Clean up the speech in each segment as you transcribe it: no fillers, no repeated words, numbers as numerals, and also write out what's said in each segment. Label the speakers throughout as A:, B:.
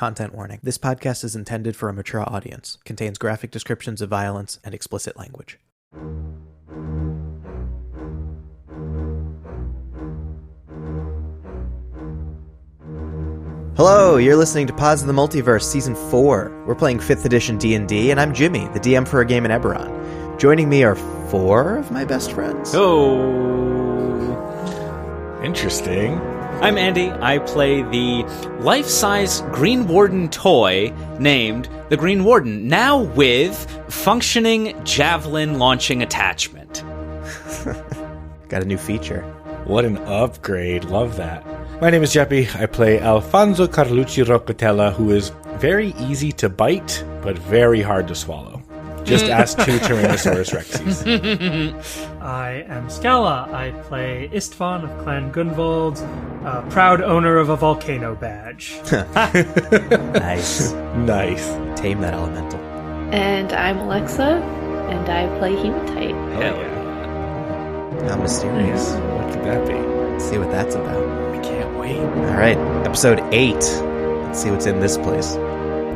A: Content warning. This podcast is intended for a mature audience. Contains graphic descriptions of violence and explicit language. Hello, you're listening to Pause of the Multiverse Season 4. We're playing 5th edition D&D, and I'm Jimmy, the DM for a game in Eberron. Joining me are 4 of my best friends.
B: Oh, interesting.
C: I'm Andy. I play the life-size Green Warden toy named the Green Warden, now with functioning javelin launching attachment.
A: Got a new feature.
B: What an upgrade. Love that. My name is Geppi. I play Alfonso Carlucci Roccatella, who is very easy to bite, but very hard to swallow. Just ask 2 Tyrannosaurus Rexes.
D: I am Scala. I play Istvan of Clan Gunvald, proud owner of a volcano badge.
A: Nice.
B: Nice.
A: Tame that elemental.
E: And I'm Alexa, and I play Hematite.
C: Hell yeah.
A: How mysterious.
B: What could that be?
A: Let's see what that's about.
C: I can't wait.
A: All right, episode 8. Let's see what's in this place.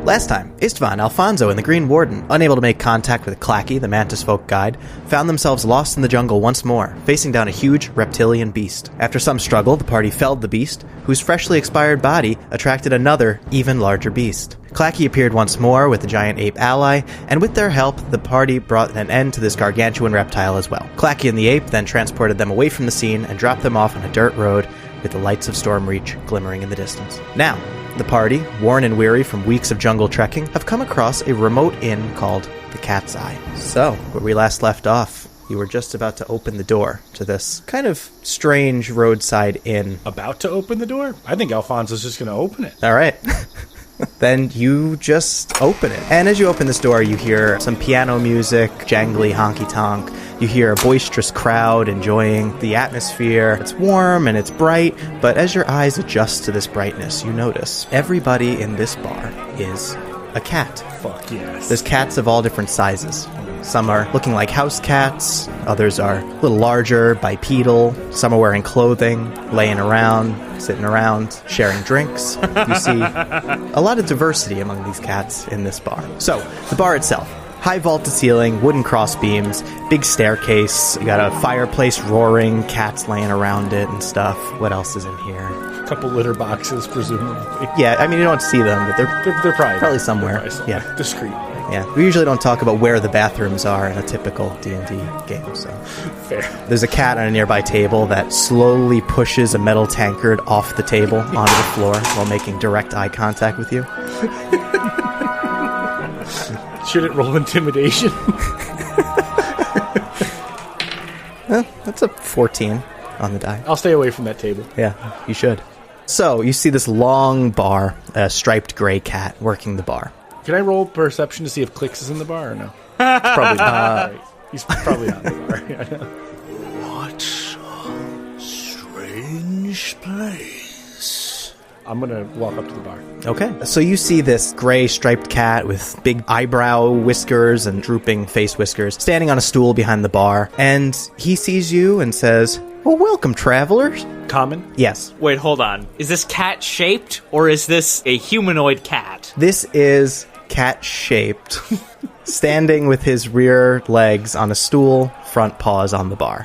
A: Last time, Istvan, Alfonso, and the Green Warden, unable to make contact with Clacky, the Mantis Folk guide, found themselves lost in the jungle once more, facing down a huge reptilian beast. After some struggle, the party felled the beast, whose freshly expired body attracted another, even larger beast. Clacky appeared once more with the giant ape ally, and with their help, the party brought an end to this gargantuan reptile as well. Clacky and the ape then transported them away from the scene and dropped them off on a dirt road with the lights of Stormreach glimmering in the distance. Now, the party, worn and weary from weeks of jungle trekking, have come across a remote inn called the Cat's Eye. So, where we last left off, you were just about to open the door to this kind of strange roadside inn.
B: About to open the door? I think Alfonso's just going to open it.
A: All right. Then you just open it. And as you open this door, you hear some piano music, jangly honky-tonk. You hear a boisterous crowd enjoying the atmosphere. It's warm and it's bright, but as your eyes adjust to this brightness, you notice everybody in this bar is a cat.
B: Fuck yes.
A: There's cats of all different sizes. Some are looking like house cats, others are a little larger, bipedal, some are wearing clothing, laying around, sitting around, sharing drinks. You see a lot of diversity among these cats in this bar. So, the bar itself. High vaulted ceiling, wooden cross beams, big staircase, you got a fireplace roaring, cats laying around it and stuff. What else is in here?
B: A couple litter boxes, presumably.
A: Yeah, I mean, you don't see them, but
B: They're probably
A: somewhere.
B: Yeah. Discreet.
A: Yeah, we usually don't talk about where the bathrooms are in a typical D&D game, so...
B: Fair.
A: There's a cat on a nearby table that slowly pushes a metal tankard off the table onto the floor while making direct eye contact with you.
B: Should it roll intimidation?
A: Well, that's a 14 on the die.
B: I'll stay away from that table.
A: Yeah, you should. So, you see this long bar, a striped gray cat working the bar.
B: Can I roll perception to see if Clicks is in the bar or no? Probably not. Right. He's probably not in the bar. Yeah, I know.
F: What a strange place.
B: I'm going to walk up to the bar.
A: Okay. So you see this gray striped cat with big eyebrow whiskers and drooping face whiskers standing on a stool behind the bar. And he sees you and says, "Well, welcome, travelers."
B: Common?
A: Yes.
C: Wait, hold on. Is this cat-shaped, or is this a humanoid cat?
A: This is cat-shaped, standing with his rear legs on a stool, front paws on the bar.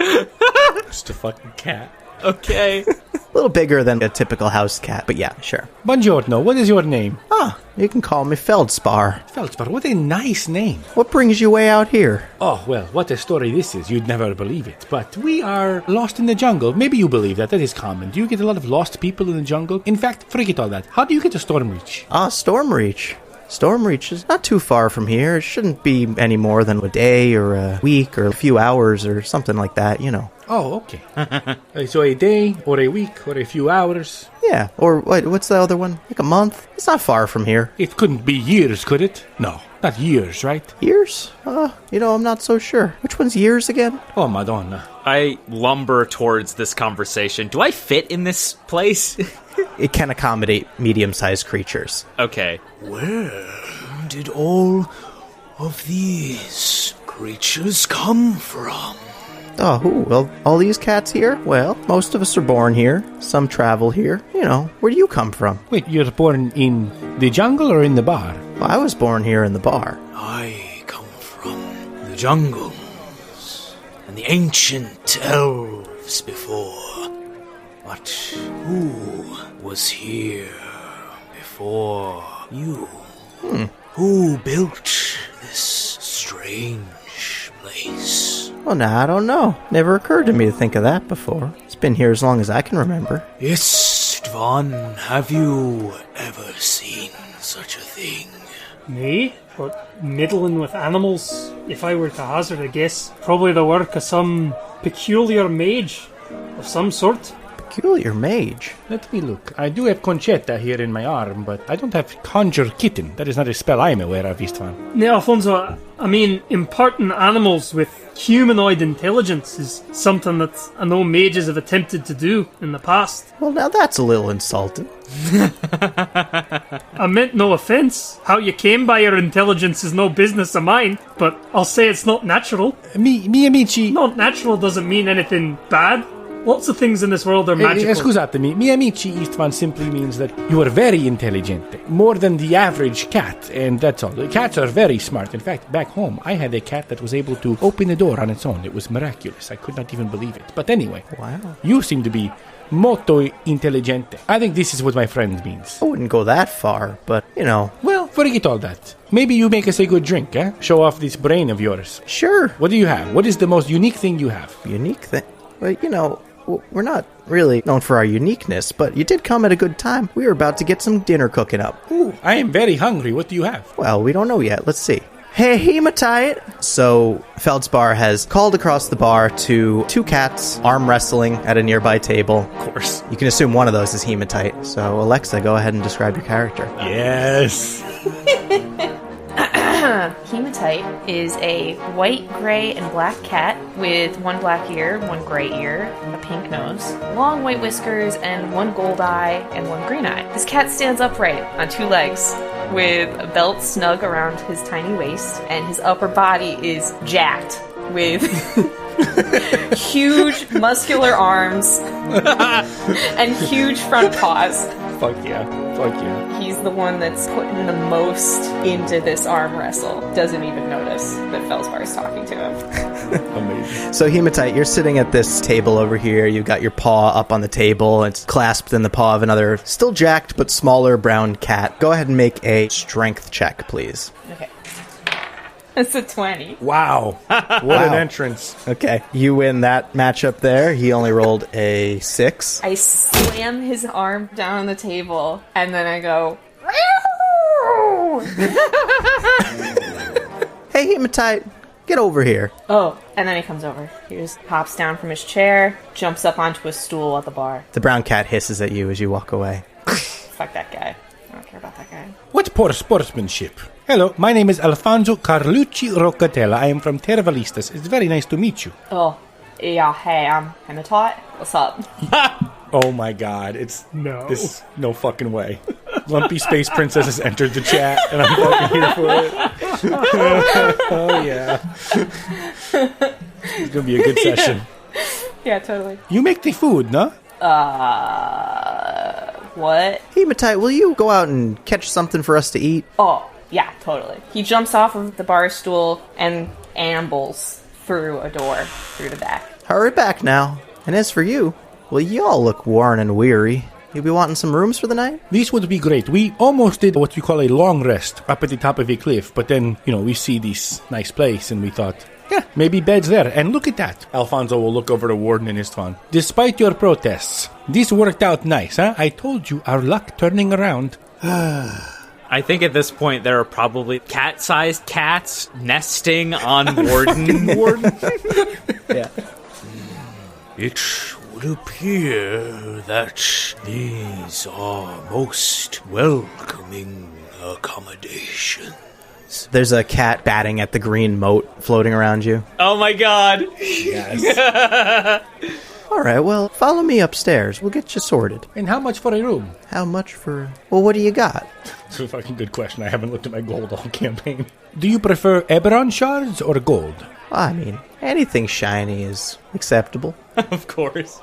B: Just a fucking cat.
C: Okay.
A: A little bigger than a typical house cat, but yeah, sure.
B: Buongiorno, what is your name?
A: Ah, you can call me Feldspar.
B: Feldspar, what a nice name.
A: What brings you way out here?
B: Oh, well, what a story this is. You'd never believe it. But we are lost in the jungle. Maybe you believe that. That is common. Do you get a lot of lost people in the jungle? In fact, forget all that. How do you get to Stormreach?
A: Ah, Stormreach. Stormreach is not too far from here. It shouldn't be any more than a day or a week or a few hours or something like that, you know.
B: Oh, okay. So a day or a week or a few hours?
A: Yeah, or what's the other one? Like a month? It's not far from here.
B: It couldn't be years, could it? No, not years, right?
A: Years? I'm not so sure. Which one's years again?
B: Oh, Madonna.
C: I lumber towards this conversation. Do I fit in this place?
A: It can accommodate medium-sized creatures.
C: Okay.
F: Where did all of these creatures come from?
A: Oh, well, all these cats here? Well, most of us are born here. Some travel here. You know, where do you come from?
G: Wait, you're born in the jungle or in the bar?
A: Well, I was born here in the bar.
F: I come from the jungles and the ancient elves before. But who was here before you? Who built this strange place?
A: Well, now I don't know. Never occurred to me to think of that before. It's been here as long as I can remember.
F: Istvan, have you ever seen such a thing?
D: Me? What, meddling with animals? If I were to hazard a guess, probably the work of some peculiar mage of some sort.
A: Peculiar mage.
G: Let me look. I do have Conchetta here in my arm, but I don't have Conjure Kitten. That is not a spell I'm aware of, Istvan.
D: No, Alfonso, I mean, imparting animals with humanoid intelligence is something that I know mages have attempted to do in the past.
A: Well, now that's a little insulting.
D: I meant no offence. How you came by your intelligence is no business of mine, but I'll say it's not natural.
G: Mi amici...
D: Not natural doesn't mean anything bad. Lots of things in this world are magical.
G: Scusatemi, mi amici Istvan simply means that you are very intelligent. More than the average cat, and that's all. The cats are very smart. In fact, back home, I had a cat that was able to open a door on its own. It was miraculous. I could not even believe it. But anyway,
A: Wow.
G: You seem to be molto intelligente. I think this is what my friend means.
A: I wouldn't go that far, but, you know.
G: Well, forget all that. Maybe you make us a good drink, eh? Show off this brain of yours.
A: Sure.
G: What do you have? What is the most unique thing you have?
A: Unique thing. Well, you know, we're not really known for our uniqueness, but you did come at a good time. We were about to get some dinner cooking up.
G: Ooh, I am very hungry. What do you have?
A: Well, we don't know yet. Let's see. Hey, Hematite! So, Feldspar has called across the bar to two cats arm wrestling at a nearby table.
B: Of course.
A: You can assume one of those is Hematite. So, Alexa, go ahead and describe your character.
B: Yes.
E: Hematite is a white, gray, and black cat with one black ear, one gray ear, a pink nose, long white whiskers, and one gold eye and one green eye. This cat stands upright on two legs with a belt snug around his tiny waist, and his upper body is jacked with huge muscular arms and huge front paws.
G: Fuck yeah. Fuck yeah.
E: He's the one that's putting the most into this arm wrestle. Doesn't even notice that Felspar is talking to him.
G: Amazing.
A: So, Hematite, you're sitting at this table over here. You've got your paw up on the table. It's clasped in the paw of another, still jacked but smaller brown cat. Go ahead and make a strength check, please.
E: Okay. It's a 20.
G: Wow. What an entrance.
A: Okay. You win that matchup there. He only rolled a 6.
E: I slam his arm down on the table, and then I go,
A: Hey, Hematite, get over here.
E: oh, and then he comes over. He just hops down from his chair, jumps up onto a stool at the bar.
A: The brown cat hisses at you as you walk away.
E: Fuck that guy. I don't care about that guy.
G: What poor sportsmanship. Hello, my name is Alfonso Carlucci Roccatella. I am from Tervalistas. It's very nice to meet you.
E: Oh, yeah, hey, I'm Hematite. What's up?
G: Oh my god, it's...
D: No.
G: This... No fucking way. Lumpy Space Princess has entered the chat, and I'm fucking here for it. Oh yeah. It's gonna be a good session.
E: Yeah, totally.
G: You make the food, no?
E: What?
A: Hematite, will you go out and catch something for us to eat?
E: Oh, yeah, totally. He jumps off of the bar stool and ambles through a door through the back.
A: Hurry back now. And as for you, well, y'all look worn and weary. You'll be wanting some rooms for the night?
G: This would be great. We almost did what you call a long rest up at the top of a cliff, but then, we see this nice place, and we thought, yeah, maybe bed's there. And look at that. Alfonso will look over to Warden and Istvan. Despite your protests, this worked out nice, huh? I told you, our luck turning around.
C: I think at this point there are probably cat-sized cats nesting on Warden.
A: Yeah.
F: It would appear that these are most welcoming accommodations.
A: There's a cat batting at the green moat floating around you.
C: Oh my god!
G: Yes.
A: All right, well, follow me upstairs. We'll get you sorted.
G: And how much for a room?
A: How much for... Well, what do you got?
G: It's a fucking good question. I haven't looked at my gold all campaign. Do you prefer Eberron shards or gold?
A: I mean, Anything shiny is acceptable.
C: Of course.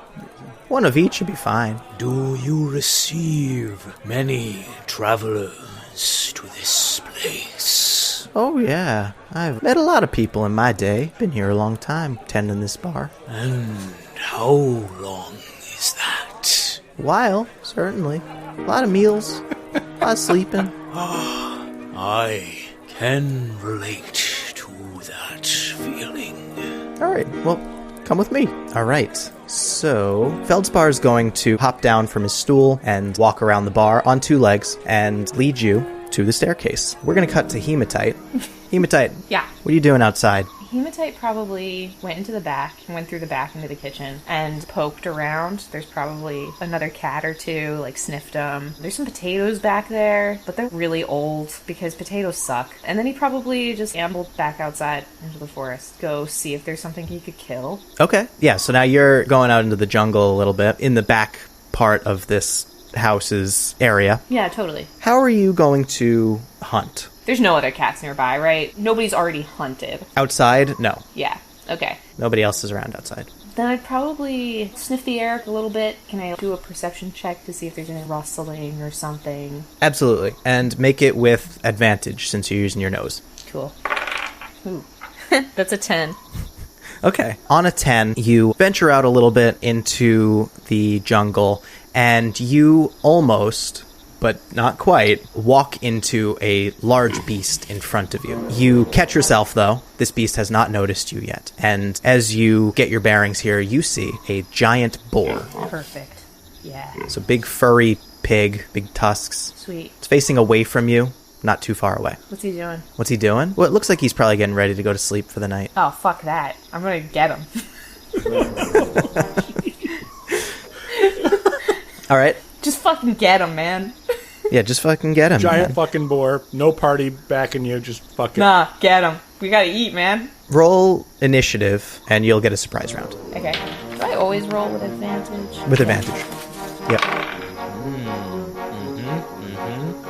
A: One of each should be fine.
F: Do you receive many travelers to this place?
A: Oh, yeah. I've met a lot of people in my day. Been here a long time, tending this bar.
F: And how long is that?
A: A while, certainly. A lot of meals. A lot of sleeping.
F: I can relate to that feeling.
A: All right, well, come with me. All right, so Feldspar's going to hop down from his stool and walk around the bar on 2 legs and lead you to the staircase. We're going to cut to Hematite. Hematite,
E: Yeah.
A: what are you doing outside?
E: Hematite probably went into the back and went through the back into the kitchen and poked around. There's probably another cat or two, like sniffed them. There's some potatoes back there, but they're really old because potatoes suck. And then he probably just ambled back outside into the forest, go see if there's something he could kill.
A: Okay, yeah, so now you're going out into the jungle a little bit, in the back part of this house's area.
E: Yeah, totally.
A: How are you going to hunt?
E: There's no other cats nearby, right? Nobody's already hunted.
A: Outside? No.
E: Yeah, okay.
A: Nobody else is around outside.
E: Then I'd probably sniff the air a little bit. Can I do a perception check to see if there's any rustling or something?
A: Absolutely. And make it with advantage since you're using your nose.
E: Cool. Ooh. That's a 10.
A: Okay. On a 10, you venture out a little bit into the jungle, and you almost, but not quite, walk into a large beast in front of you. You catch yourself, though. This beast has not noticed you yet. And as you get your bearings here, you see a giant boar.
E: Perfect. Yeah.
A: It's a big furry pig, big tusks.
E: Sweet.
A: It's facing away from you, not too far away.
E: What's he doing?
A: What's he doing? Well, it looks like he's probably getting ready to go to sleep for the night.
E: Oh, fuck that. I'm gonna get him.
A: All right.
E: Just fucking get him, man.
A: Yeah, just fucking get him.
G: Giant
A: man.
G: fucking boar. No party backing you. Just fucking.
E: Nah, get him. We gotta eat, man.
A: Roll initiative, and you'll get a surprise round.
E: Okay. Do I always roll with advantage?
A: With advantage. Yep.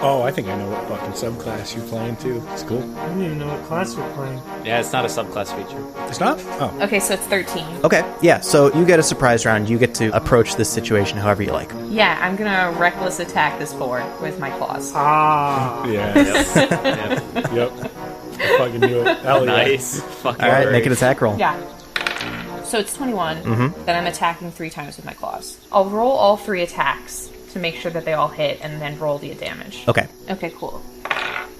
G: Oh, I think I know what fucking subclass you're playing too. It's cool.
D: I don't even know what class we're playing.
C: Yeah, it's not a subclass feature.
G: It's not? Oh.
E: Okay, so it's 13.
A: Okay, yeah, so you get a surprise round. You get to approach this situation however you like.
E: Yeah, I'm gonna reckless attack this boar with my claws.
D: Ah.
G: Yeah.
C: Yep.
G: Yep. I fucking knew it. Hell yeah.
C: Nice. Fucking
A: All right,
C: great.
A: make an attack roll.
E: Yeah. So it's 21. Then I'm attacking 3 times with my claws. I'll roll all 3 attacks to make sure that they all hit and then roll the damage.
A: Okay,
E: Okay, cool.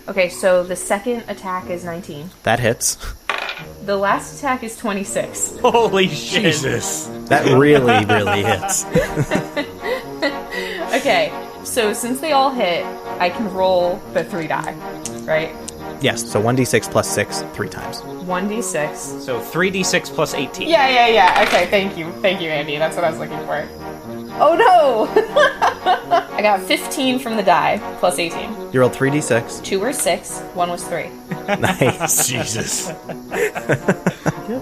E: Okay, so the second attack is 19.
A: that hits.
E: The last attack is 26.
C: Holy shit.
G: Jesus.
A: That really, really hits.
E: Okay, so since they all hit, I can roll the 3 die, right?
A: Yes, so 1d6 plus 6, 3 times.
E: 1d6.
C: So 3d6 plus 18.
E: Yeah. Okay, thank you. Thank you, Andy. That's what I was looking for. Oh no! I got 15 from the die, plus 18.
A: You rolled 3d6.
E: 2 were 6, 1 was 3.
A: Nice.
G: Jesus.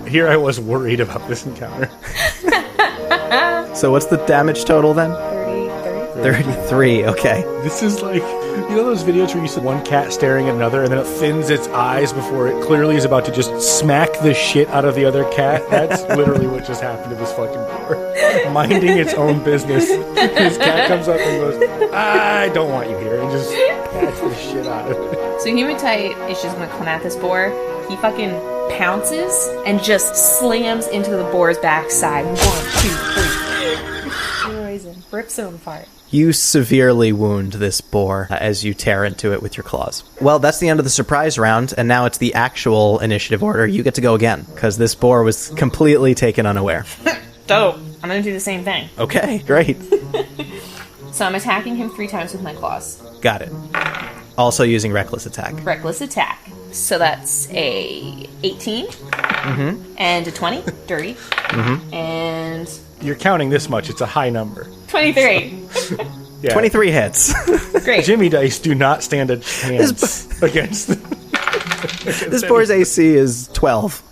G: Here I was worried about this encounter.
A: So what's the damage total then?
E: 30.
A: 33, okay.
G: This is like, you know those videos where you see one cat staring at another and then it thins its eyes before it clearly is about to just smack the shit out of the other cat? That's literally what just happened to this fucking boar. Minding its own business. His cat comes up and goes, I don't want you here, and just pats the shit out of it.
E: So Hematite is just gonna come at this boar. He fucking pounces and just slams into the boar's backside. 1, 2, 3. Destroys him. Rips him apart.
A: You severely wound this boar as you tear into it with your claws. Well, that's the end of the surprise round, and now it's the actual initiative order. You get to go again, because this boar was completely taken unaware.
E: Dope. I'm gonna do the same thing.
A: Okay, great.
E: So I'm attacking him 3 times with my claws.
A: Got it. Also using reckless attack.
E: Reckless attack. So that's a 18 and a 20, dirty, and
G: You're counting this much, it's a high number.
E: 23.
G: Yeah.
A: 23 hits.
E: Great.
G: Jimmy Dice do not stand a chance against
A: This boar's AC is 12.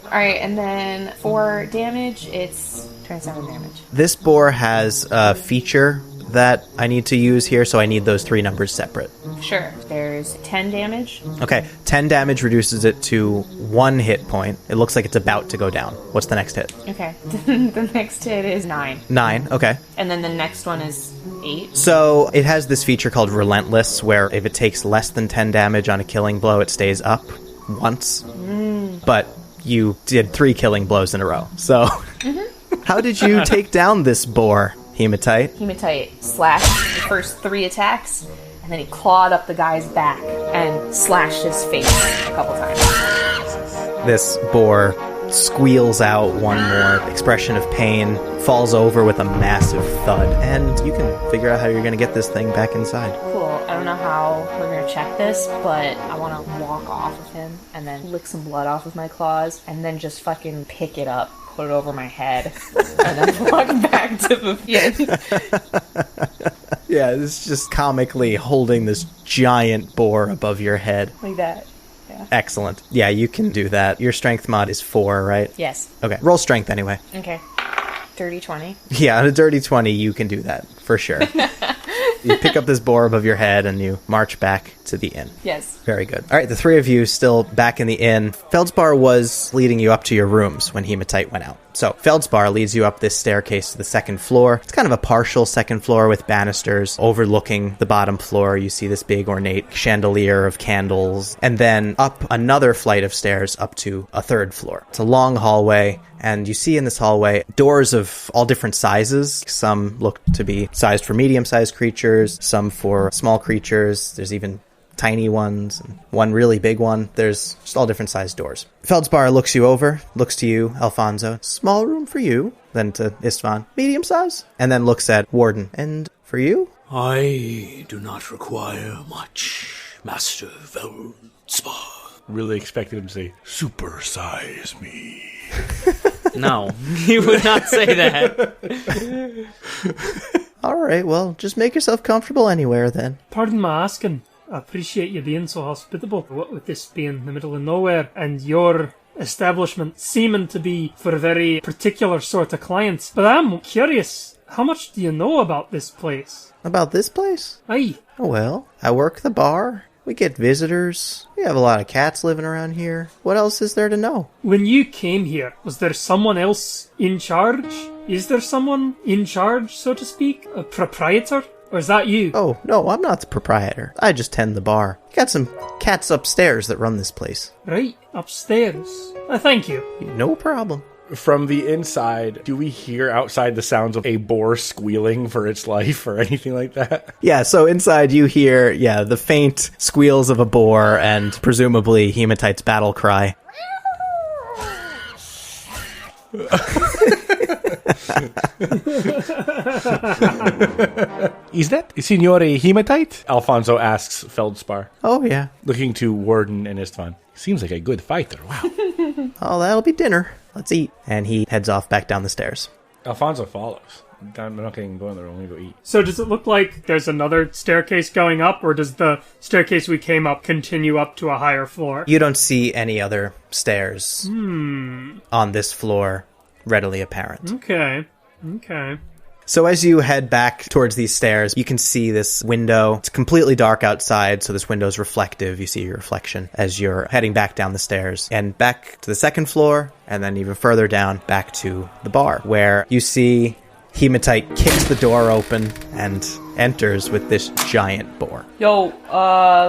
E: Alright, and then for damage, it's 27 damage.
A: This boar has a feature that I need to use here, so I need those 3 numbers separate.
E: Sure. There's 10 damage.
A: Okay, 10 damage reduces it to 1 hit point. It looks like it's about to go down. What's the next hit?
E: Okay. The next hit is 9.
A: 9, okay.
E: And then the next one is 8.
A: So it has this feature called Relentless, where if it takes less than 10 damage on a killing blow, it stays up once. But you did 3 killing blows in a row. So how did you take down this boar, Hematite?
E: Hematite slashed the first 3 attacks, and then he clawed up the guy's back and slashed his face a couple times.
A: This boar squeals out one more expression of pain, falls over with a massive thud, and you can figure out how you're going to get this thing back inside.
E: Cool. I don't know how we're going to check this, but I want to walk off of him and then lick some blood off with my claws and then just fucking pick it up, put it over my head, and then walk back to the inn.
A: Yeah, this is just comically holding this giant boar above your head.
E: Like that. Yeah.
A: Excellent. Yeah, you can do that. Your strength mod is 4, right?
E: Yes.
A: Okay, roll strength anyway.
E: Okay. Dirty 20.
A: Yeah, on a dirty 20, you can do that, for sure. You pick up this boar above your head and you march back to the inn.
E: Yes.
A: Very good. All right, the 3 of you still back in the inn. Feldspar was leading you up to your rooms when Hematite went out. So Feldspar leads you up this staircase to the 2nd floor. It's kind of a partial 2nd floor with banisters overlooking the bottom floor. You see this big ornate chandelier of candles. And then up another flight of stairs up to a 3rd floor. It's a long hallway. And you see in this hallway doors of all different sizes. Some look to be sized for medium-sized creatures, some for small creatures. There's even tiny ones, and one really big one. There's just all different sized doors. Feldspar looks you over, looks to you, Alfonso. Small room for you. Then to Istvan, medium size. And then looks at Warden. And for you?
F: I do not require much, Master Feldspar.
G: Really expected him to say,
F: Supersize me.
C: No, he would not say that.
A: All right, well, just make yourself comfortable anywhere then.
D: Pardon my asking. I appreciate you being so hospitable. What with this being in the middle of nowhere and your establishment seeming to be for a very particular sort of clients. But I'm curious, how much do you know about this place?
A: About this place?
D: Aye.
A: Oh, well, I work the bar. We get visitors. We have a lot of cats living around here. What else is there to know?
D: When you came here, was there someone else in charge? Is there someone in charge, so to speak? A proprietor? Or is that you?
A: Oh, no, I'm not the proprietor. I just tend the bar. Got some cats upstairs that run this place.
D: Right, upstairs. Thank you.
A: No problem.
G: from the inside, do we hear outside the sounds of a boar squealing for its life or anything like that?
A: Yeah, so inside you hear, the faint squeals of a boar and presumably Hematite's battle cry.
G: Is that Signore Hematite? Alfonso asks Feldspar,
A: Oh, yeah.
G: looking to Warden and Istvan. Seems like a good fighter, wow.
A: Oh, that'll be dinner. Let's eat. And he heads off back down the stairs.
G: Alfonso follows. I'm not going to go in there, I'm going to go eat.
D: So does it look like there's another staircase going up, or does the staircase we came up continue up to a higher floor?
A: You don't see any other stairs on this floor readily apparent.
D: Okay.
A: So as you head back towards these stairs, you can see this window. It's completely dark outside, so this window is reflective. You see your reflection as you're heading back down the stairs and back to the second floor, and then even further down back to the bar, where you see Hematite kicks the door open and enters with this giant boar.
E: Yo,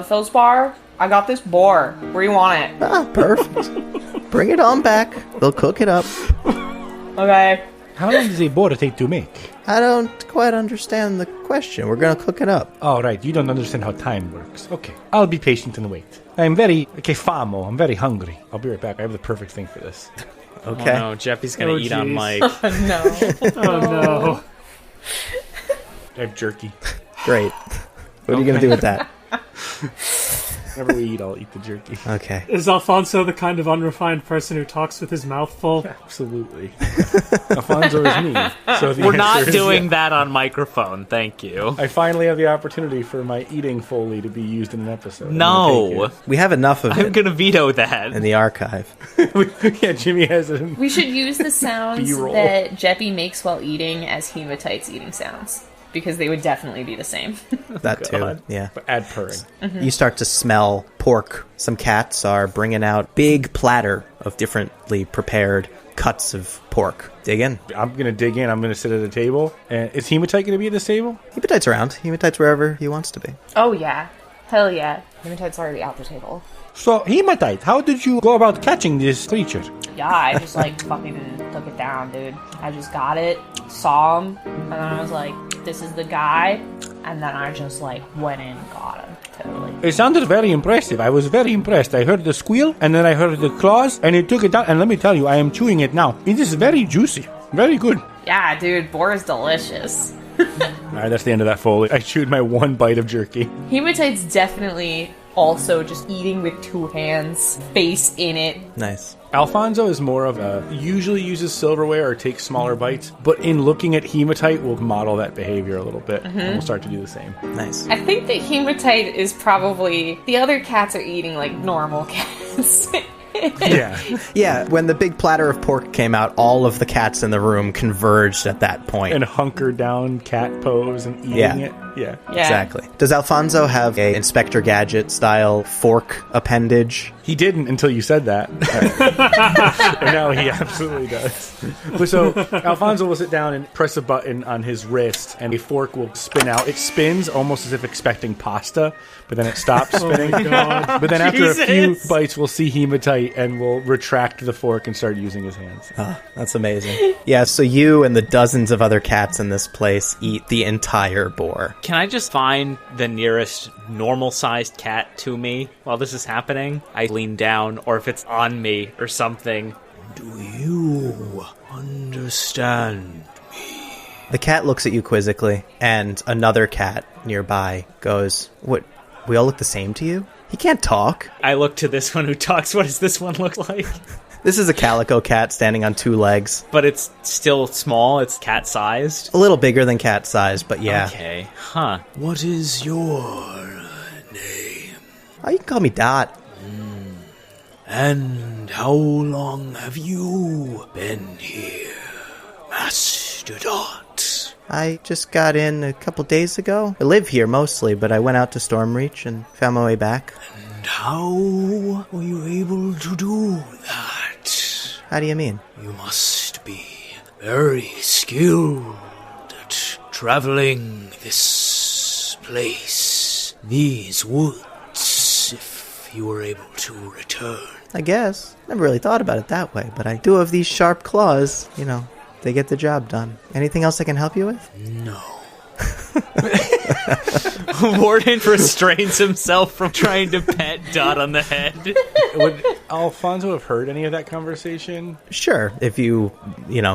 E: Feldspar, I got this boar. Where you want it?
A: Ah, perfect. Bring it on back. They'll cook it up.
E: Okay.
G: How long does a boar take to make?
A: I don't quite understand the question. We're going to cook it up.
G: Oh, right. You don't understand how time works. Okay. I'll be patient and wait. I'm very... famo. I'm very hungry. I'll be right back. I have the perfect thing for this.
A: Okay.
C: Oh no, Geppi's gonna eat on
D: jeez.
C: Mike.
E: No.
D: Oh no.
G: I have jerky.
A: Great. What are you going to do with that?
G: Whenever we eat, I'll eat the jerky.
A: Okay.
D: Is Alfonso the kind of unrefined person who talks with his mouth full?
G: Absolutely. Alfonso is me. So the
C: We're not
G: answer is
C: doing
G: yes.
C: that on microphone, thank you.
G: I finally have the opportunity for my eating Foley to be used in an episode. I'm
C: No.
G: gonna
A: We have enough of
C: I'm
A: it
C: gonna veto that.
A: in the archive.
G: take it. Yeah, Jimmy has it.
E: We should use the sounds
G: B-roll.
E: that Geppi makes while eating as Hematite's eating sounds. because they would definitely be the same.
A: That too, yeah.
G: But add purring.
A: You start to smell pork. Some cats are bringing out big platter of differently prepared cuts of pork. Dig in.
G: I'm going to dig in. I'm going to sit at a table. And is Hematite going to be at this table?
A: Hematite's around. Hematite's wherever he wants to be.
E: Oh, yeah. Hell yeah. Hematite's already at the table.
G: So, Hematite, how did you go about catching this creature?
E: Yeah, I just, fucking took it down, dude. I just got it, saw him, and then I was like, this is the guy. And then I just, went in and got him. Totally.
G: It sounded very impressive. I was very impressed. I heard the squeal, and then I heard the claws, and it took it down. And let me tell you, I am chewing it now. It is very juicy. Very good.
E: Yeah, dude, boar is delicious.
G: All right, that's the end of that foley. I chewed my one bite of jerky.
E: Hematite's definitely also just eating with two hands, face in it.
A: Nice.
G: Alfonso is more of usually uses silverware or takes smaller bites, but in looking at Hematite, we'll model that behavior a little bit, and we'll start to do the same.
A: Nice.
E: I think that Hematite is probably... The other cats are eating like normal cats.
G: Yeah.
A: Yeah, when the big platter of pork came out, all of the cats in the room converged at that point.
G: And hunkered down cat pose and eating it. Yeah.
A: Exactly. Does Alfonso have a Inspector Gadget style fork appendage?
G: He didn't until you said that. And now he absolutely does. But so Alfonso will sit down and press a button on his wrist, and a fork will spin out. It spins almost as if expecting pasta, but then it stops spinning.
D: Oh my God.
G: But then after a few bites, we'll see Hematite and we'll retract the fork and start using his hands.
A: Oh, that's amazing. Yeah, so you and the dozens of other cats in this place eat the entire boar.
C: Can I just find the nearest normal-sized cat to me while this is happening? I lean down, or if it's on me or something.
F: Do you understand?
A: The cat looks at you quizzically, and another cat nearby goes, "What, we all look the same to you? He can't talk."
C: I look to this one who talks. What does this one look like?
A: This is a calico cat standing on two legs.
C: But it's still small. It's cat-sized.
A: A little bigger than cat size, but yeah.
C: Okay. Huh.
F: What is your name?
A: Oh, you can call me Dot.
F: And how long have you been here, Master Dot?
A: I just got in a couple days ago. I live here mostly, but I went out to Stormreach and found my way back.
F: And how were you able to do that?
A: How do you mean?
F: You must be very skilled at traveling this place, these woods, if you were able to return.
A: I guess. Never really thought about it that way, but I do have these sharp claws. You know, they get the job done. Anything else I can help you with?
F: No.
C: Warden restrains himself from trying to pet Dot on the head.
G: Would Alfonso have heard any of that conversation?
A: Sure, if you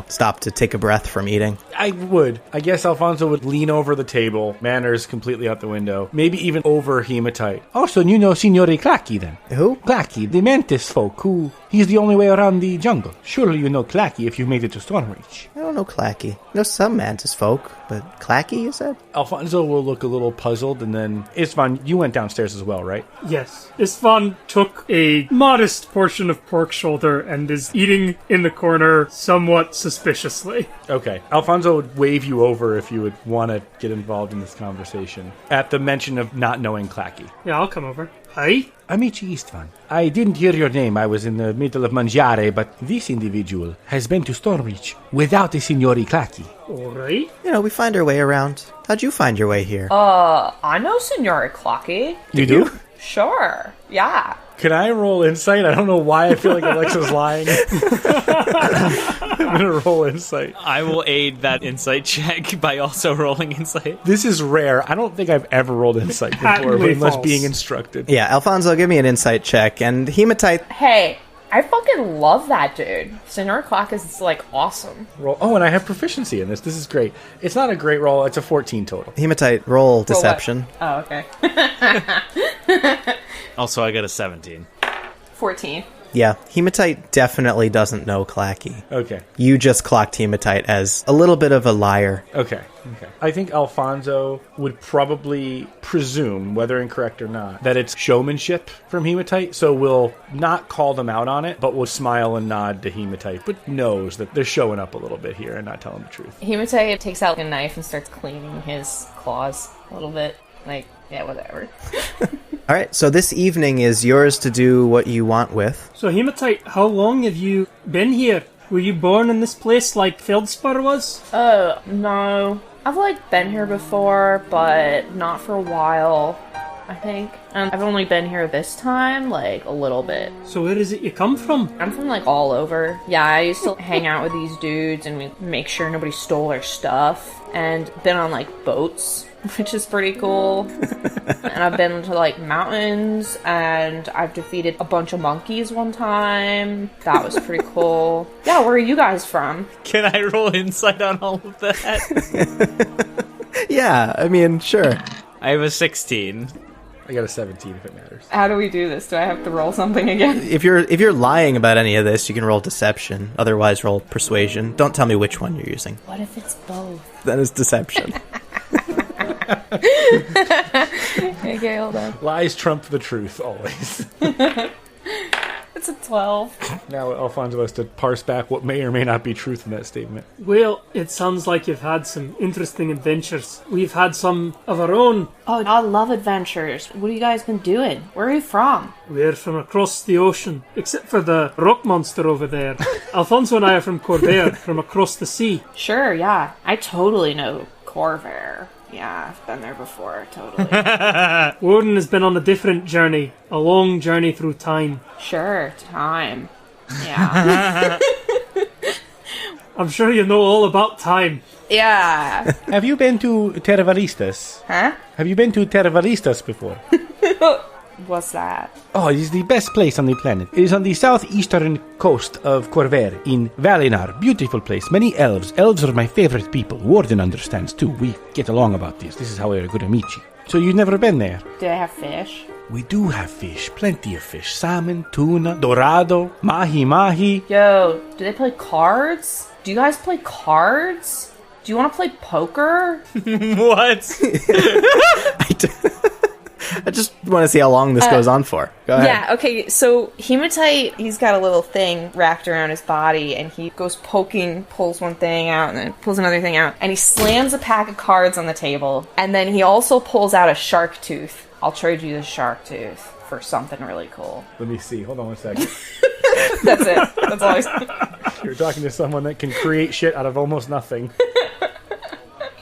A: stop to take a breath from eating.
G: I would. I guess Alfonso would lean over the table, manners completely out the window, maybe even over Hematite. Oh, so you know Signore Clacky then?
A: Who?
G: Clacky, the mantis folk who... He's the only way around the jungle. Surely you know Clacky if you made it to Stormreach.
A: I don't know Clacky. I know some mantis folk, but Clacky, you said?
G: Alfonso will look a little puzzled, and then... Istvan, you went downstairs as well, right?
D: Yes. Istvan took a modest portion of pork shoulder and is eating in the corner somewhat suspiciously.
G: Okay. Alfonso would wave you over if you would want to get involved in this conversation. At the mention of not knowing Clacky.
D: Yeah, I'll come over. Hi.
G: Amici Istvan, I didn't hear your name. I was in the middle of mangiare, but this individual has been to Stormreach without a Signore Clacky.
D: Alright.
A: You know, we find our way around. How'd you find your way here?
E: I know Signore Clocky.
G: You do?
E: Sure. Yeah.
G: Can I roll insight? I don't know why I feel like Alexa's lying. I'm going to roll insight.
C: I will aid that insight check by also rolling insight.
G: This is rare. I don't think I've ever rolled insight before,
D: Patently
G: unless
D: false.
G: being instructed.
A: Yeah, Alfonso, give me an insight check. And Hematite...
E: Hey, I fucking love that dude. Signore Clock is, awesome.
G: Roll. Oh, and I have proficiency in this. This is great. It's not a great roll. It's a 14 total.
A: Hematite, roll deception.
E: Oh, okay.
C: Also, I got a 17.
E: 14.
A: Yeah, Hematite definitely doesn't know Clacky.
G: Okay.
A: You just clocked Hematite as a little bit of a liar.
G: Okay. I think Alfonso would probably presume, whether incorrect or not, that it's showmanship from Hematite, so we'll not call them out on it, but we'll smile and nod to Hematite, but knows that they're showing up a little bit here and not telling the truth.
E: Hematite takes out a knife and starts cleaning his claws a little bit. Like, yeah, whatever.
A: All right, so this evening is yours to do what you want with.
D: So, Hematite, how long have you been here? Were you born in this place like Feldspar was?
E: No. I've, been here before, but not for a while, I think. And I've only been here this time, a little bit.
D: So where is it you come from?
E: I'm from, all over. Yeah, I used to hang out with these dudes and we'd make sure nobody stole their stuff. And been on, boats, which is pretty cool. And I've been to, mountains, and I've defeated a bunch of monkeys one time. That was pretty cool. Yeah, where are you guys from?
C: Can I roll insight on all of that?
A: Yeah, I mean, sure.
C: I have a 16.
G: I got a 17 if it matters.
E: How do we do this? Do I have to roll something again?
A: If you're lying about any of this, you can roll deception. Otherwise, roll persuasion. Don't tell me which one you're using.
E: What if it's both?
A: That is deception.
E: Okay, hold on.
G: Lies trump the truth, always.
E: It's a 12.
G: Now Alfonso has to parse back what may or may not be truth in that statement.
D: Well, it sounds like you've had some interesting adventures. We've had some of our own.
E: Oh, I love adventures. What have you guys been doing? Where are you from?
D: We're from across the ocean, except for the rock monster over there. Alfonso and I are from Corvair, from across the sea.
E: Sure, yeah. I totally know Corvair. Yeah, I've been there before, totally.
D: Warden has been on a different journey, a long journey through time.
E: Sure, time. Yeah.
D: I'm sure you know all about time.
E: Yeah.
G: Have you been to Tervaristas?
E: Huh?
G: Have you been to Tervaristas before?
E: What's that?
G: Oh, it is the best place on the planet. It is on the southeastern coast of Corvair, in Valinar. Beautiful place. Many elves. Elves are my favorite people. Warden understands, too. We get along about this. This is how we're good amici. So you've never been there?
E: Do they have fish?
G: We do have fish. Plenty of fish. Salmon, tuna, dorado, mahi-mahi.
E: Yo, do they play cards? Do you guys play cards? Do you want to play poker?
C: What?
A: I just want to see how long this goes on for. Go ahead.
E: Yeah, okay, so Hematite, he's got a little thing wrapped around his body, and he goes poking, pulls one thing out, and then pulls another thing out, and he slams a pack of cards on the table, and then he also pulls out a shark tooth. I'll trade you the shark tooth for something really cool.
G: Let me see. Hold on 1 second.
E: That's it. That's all I
G: You're talking to someone that can create shit out of almost nothing.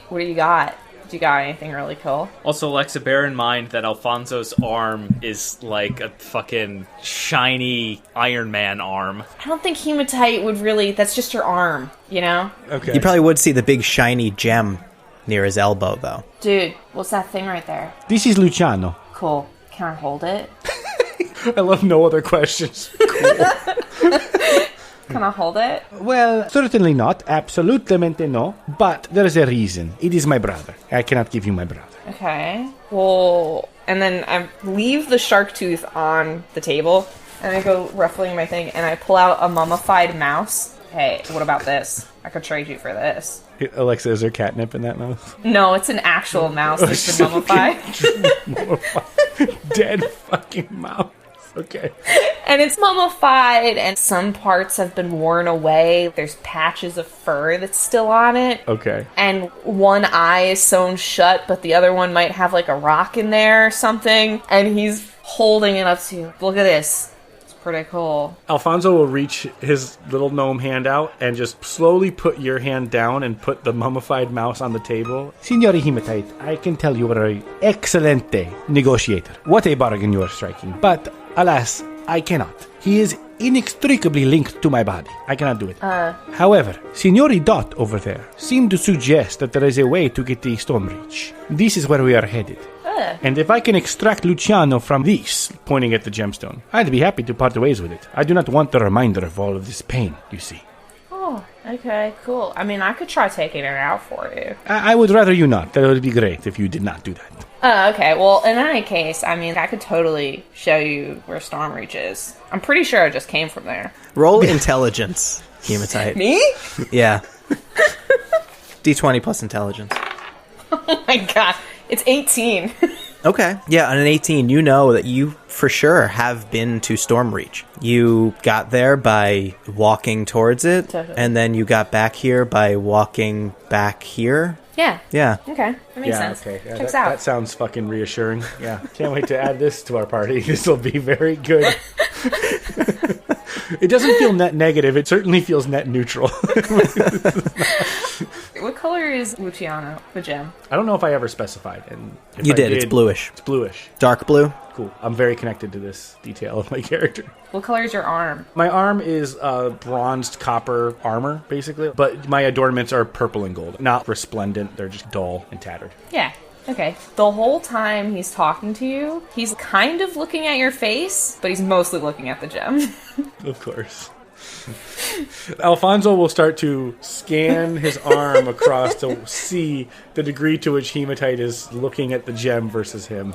E: What do you got? Do you got anything really cool?
C: Also, Alexa, bear in mind that Alfonso's arm is like a fucking shiny Iron Man arm.
E: I don't think Hematite would really... That's just your arm, you know?
G: Okay.
A: You probably would see the big shiny gem near his elbow, though.
E: Dude, what's that thing right there?
G: This is Luciano.
E: Cool. Can I hold it?
G: I love no other questions.
E: Can I hold it?
G: Well, certainly not. Absolutamente no. But there is a reason. It is my brother. I cannot give you my brother.
E: Okay. Well, and then I leave the shark tooth on the table, and I go ruffling my thing, and I pull out a mummified mouse. Hey, what about this? I could trade you for this.
G: Alexa, is there catnip in that mouth?
E: No, it's an actual mouse that's been mummified.
G: Dead fucking mouse. Okay.
E: And it's mummified, and some parts have been worn away. There's patches of fur that's still on it.
G: Okay.
E: And one eye is sewn shut, but the other one might have like a rock in there or something. And he's holding it up to you. Look at this. It's pretty cool.
G: Alfonso will reach his little gnome hand out and just slowly put your hand down and put the mummified mouse on the table. Signori Hematite, I can tell you are an excellent negotiator. What a bargain you are striking. But alas, I cannot. He is inextricably linked to my body. I cannot do it. However, Signori Dot over there seemed to suggest that there is a way to get the Stormreach. This is where we are headed. And if I can extract Luciano from this, pointing at the gemstone, I'd be happy to part ways with it. I do not want the reminder of all of this pain, you see.
E: Oh, okay, cool. I mean, I could try taking it out for you.
G: I would rather you not. That would be great if you did not do that.
E: Oh, okay. Well, in any case, I mean, I could totally show you where Stormreach is. I'm pretty sure I just came from there.
A: Roll intelligence, Hematite.
E: Me?
A: Yeah. D20 plus intelligence.
E: Oh my god. It's 18.
A: Okay. Yeah, on an 18, you know that you for sure have been to Stormreach. You got there by walking towards it,
E: Totally.
A: and then you got back here by walking back here.
E: Yeah.
A: Yeah.
E: Okay. That makes sense.
G: Okay. Yeah,
E: Checks
G: that
E: out.
G: sounds fucking reassuring. Yeah. Can't wait to add this to our party. This will be very good. It doesn't feel net negative. It certainly feels net neutral.
E: What color is Luciano, the gem?
G: I don't know if I ever specified. And if
A: You
G: I
A: did. It's bluish.
G: It's bluish.
A: Dark blue.
G: Cool. I'm very connected to this detail of my character.
E: What color is your arm?
G: My arm is bronzed copper armor, basically. But my adornments are purple and gold. Not resplendent. They're just dull and tattered.
E: Yeah. Okay. The whole time he's talking to you, he's kind of looking at your face, but he's mostly looking at the gem.
G: Of course. Alfonso will start to scan his arm across to see the degree to which Hematite is looking at the gem versus him.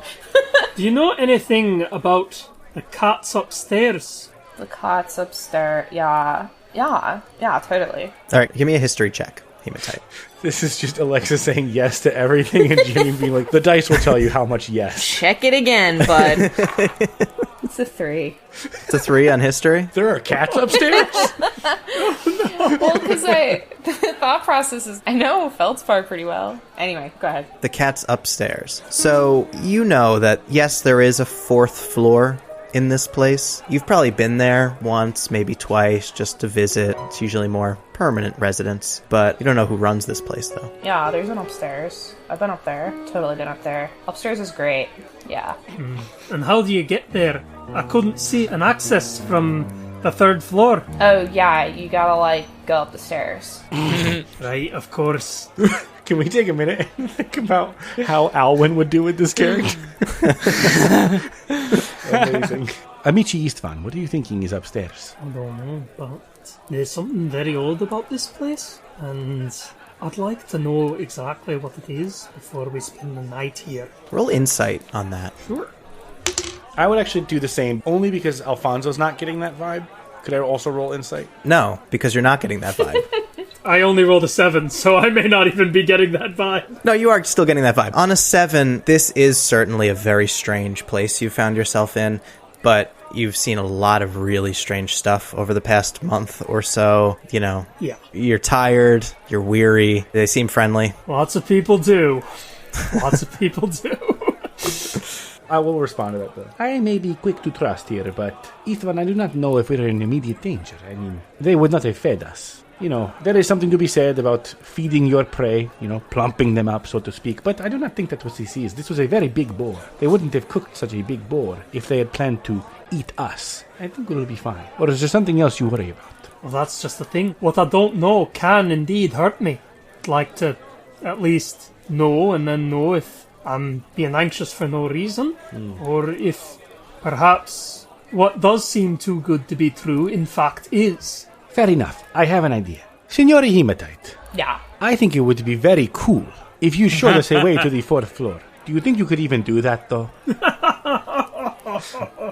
D: Do you know anything about the cats upstairs?
E: The cot's upstairs. Yeah, totally.
A: All right, give me a history check, Hematite.
G: This is just Alexa saying yes to everything and Jimmy being like, the dice will tell you how much yes.
E: Check it again, bud. It's a 3.
A: It's a 3 on history.
G: There are cats upstairs?
E: Well, because the thought process is, I know Feldspar pretty well. Anyway, go ahead.
A: The cat's upstairs. So you know that, yes, there is a 4th floor in this place. You've probably been there once, maybe twice, just to visit. It's usually more permanent residents, but you don't know who runs this place, though.
E: Yeah, there's an upstairs. I've been up there. Totally been up there. Upstairs is great. Yeah.
D: And how do you get there? I couldn't see an access from the 3rd floor.
E: Oh, yeah, you gotta, go up the stairs.
D: Right, of course.
G: Can we take a minute and think about how Alwyn would do with this character? Amazing. Amici Istvan, what are you thinking is upstairs?
D: I don't know, but there's something very odd about this place, and I'd like to know exactly what it is before we spend the night here.
A: Roll insight on that.
D: Sure.
G: I would actually do the same, only because Alfonso's not getting that vibe. Could I also roll insight?
A: No, because you're not getting that vibe.
D: I only rolled a 7, so I may not even be getting that vibe.
A: No, you are still getting that vibe. On a 7, this is certainly a very strange place you found yourself in, but you've seen a lot of really strange stuff over the past month or so. You know,
D: Yeah.
A: you're tired, you're weary, they seem friendly.
D: Lots of people do. Lots of people do.
G: I will respond to that, though. I may be quick to trust here, but Istvan, I do not know if we're in immediate danger. I mean, they would not have fed us. You know, there is something to be said about feeding your prey, plumping them up, so to speak, but I do not think that's what this is. This was a very big boar. They wouldn't have cooked such a big boar if they had planned to eat us. I think we'll be fine. Or is there something else you worry about?
D: Well, that's just the thing. What I don't know can indeed hurt me. I'd like to at least know and then know if I'm being anxious for no reason, or if perhaps what does seem too good to be true in fact is.
G: Fair enough. I have an idea. Signore Hematite,
E: Yeah.
G: I think it would be very cool if you showed us a way to the 4th floor. Do you think you could even do that, though?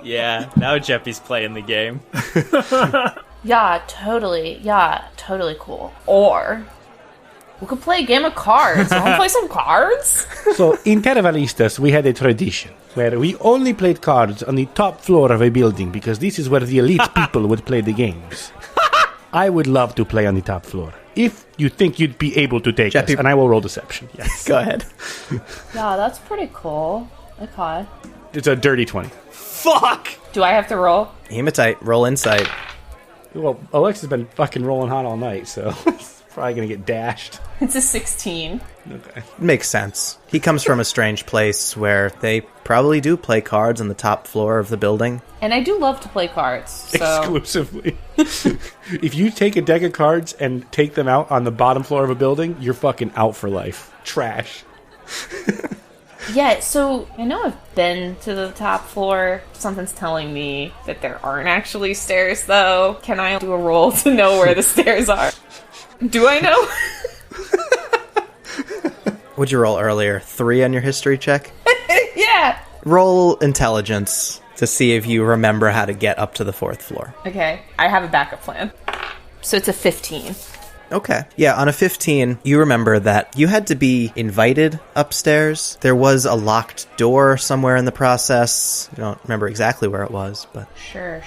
C: Yeah, now Geppi's playing the game.
E: Yeah, totally cool. Or we could play a game of cards. Want to play some cards?
G: So, in Terravalistas, we had a tradition where we only played cards on the top floor of a building because this is where the elite people would play the games. I would love to play on the top floor. If you think you'd be able to take
A: Geppi-
G: us, and I will roll deception. Yes.
A: Go ahead.
E: Yeah, that's pretty cool. Okay.
G: It's a dirty 20.
C: Fuck!
E: Do I have to roll?
A: Hematite, roll insight.
G: Well, Alexa's been fucking rolling hot all night, so it's probably going to get dashed.
E: It's a 16.
G: Okay.
A: Makes sense. He comes from a strange place where they probably do play cards on the top floor of the building.
E: And I do love to play cards, so...
G: Exclusively. If you take a deck of cards and take them out on the bottom floor of a building, you're fucking out for life. Trash.
E: Yeah, so I know I've been to the top floor. Something's telling me that there aren't actually stairs, though. Can I do a roll to know where the stairs are? Do I know?
A: What'd you roll earlier? 3 on your history check? Roll intelligence to see if you remember how to get up to the 4th floor.
E: Okay, I have a backup plan. So it's a 15.
A: Okay. Yeah, on a 15, you remember that you had to be invited upstairs. There was a locked door somewhere in the process. You don't remember exactly where it was, but...
E: Sure.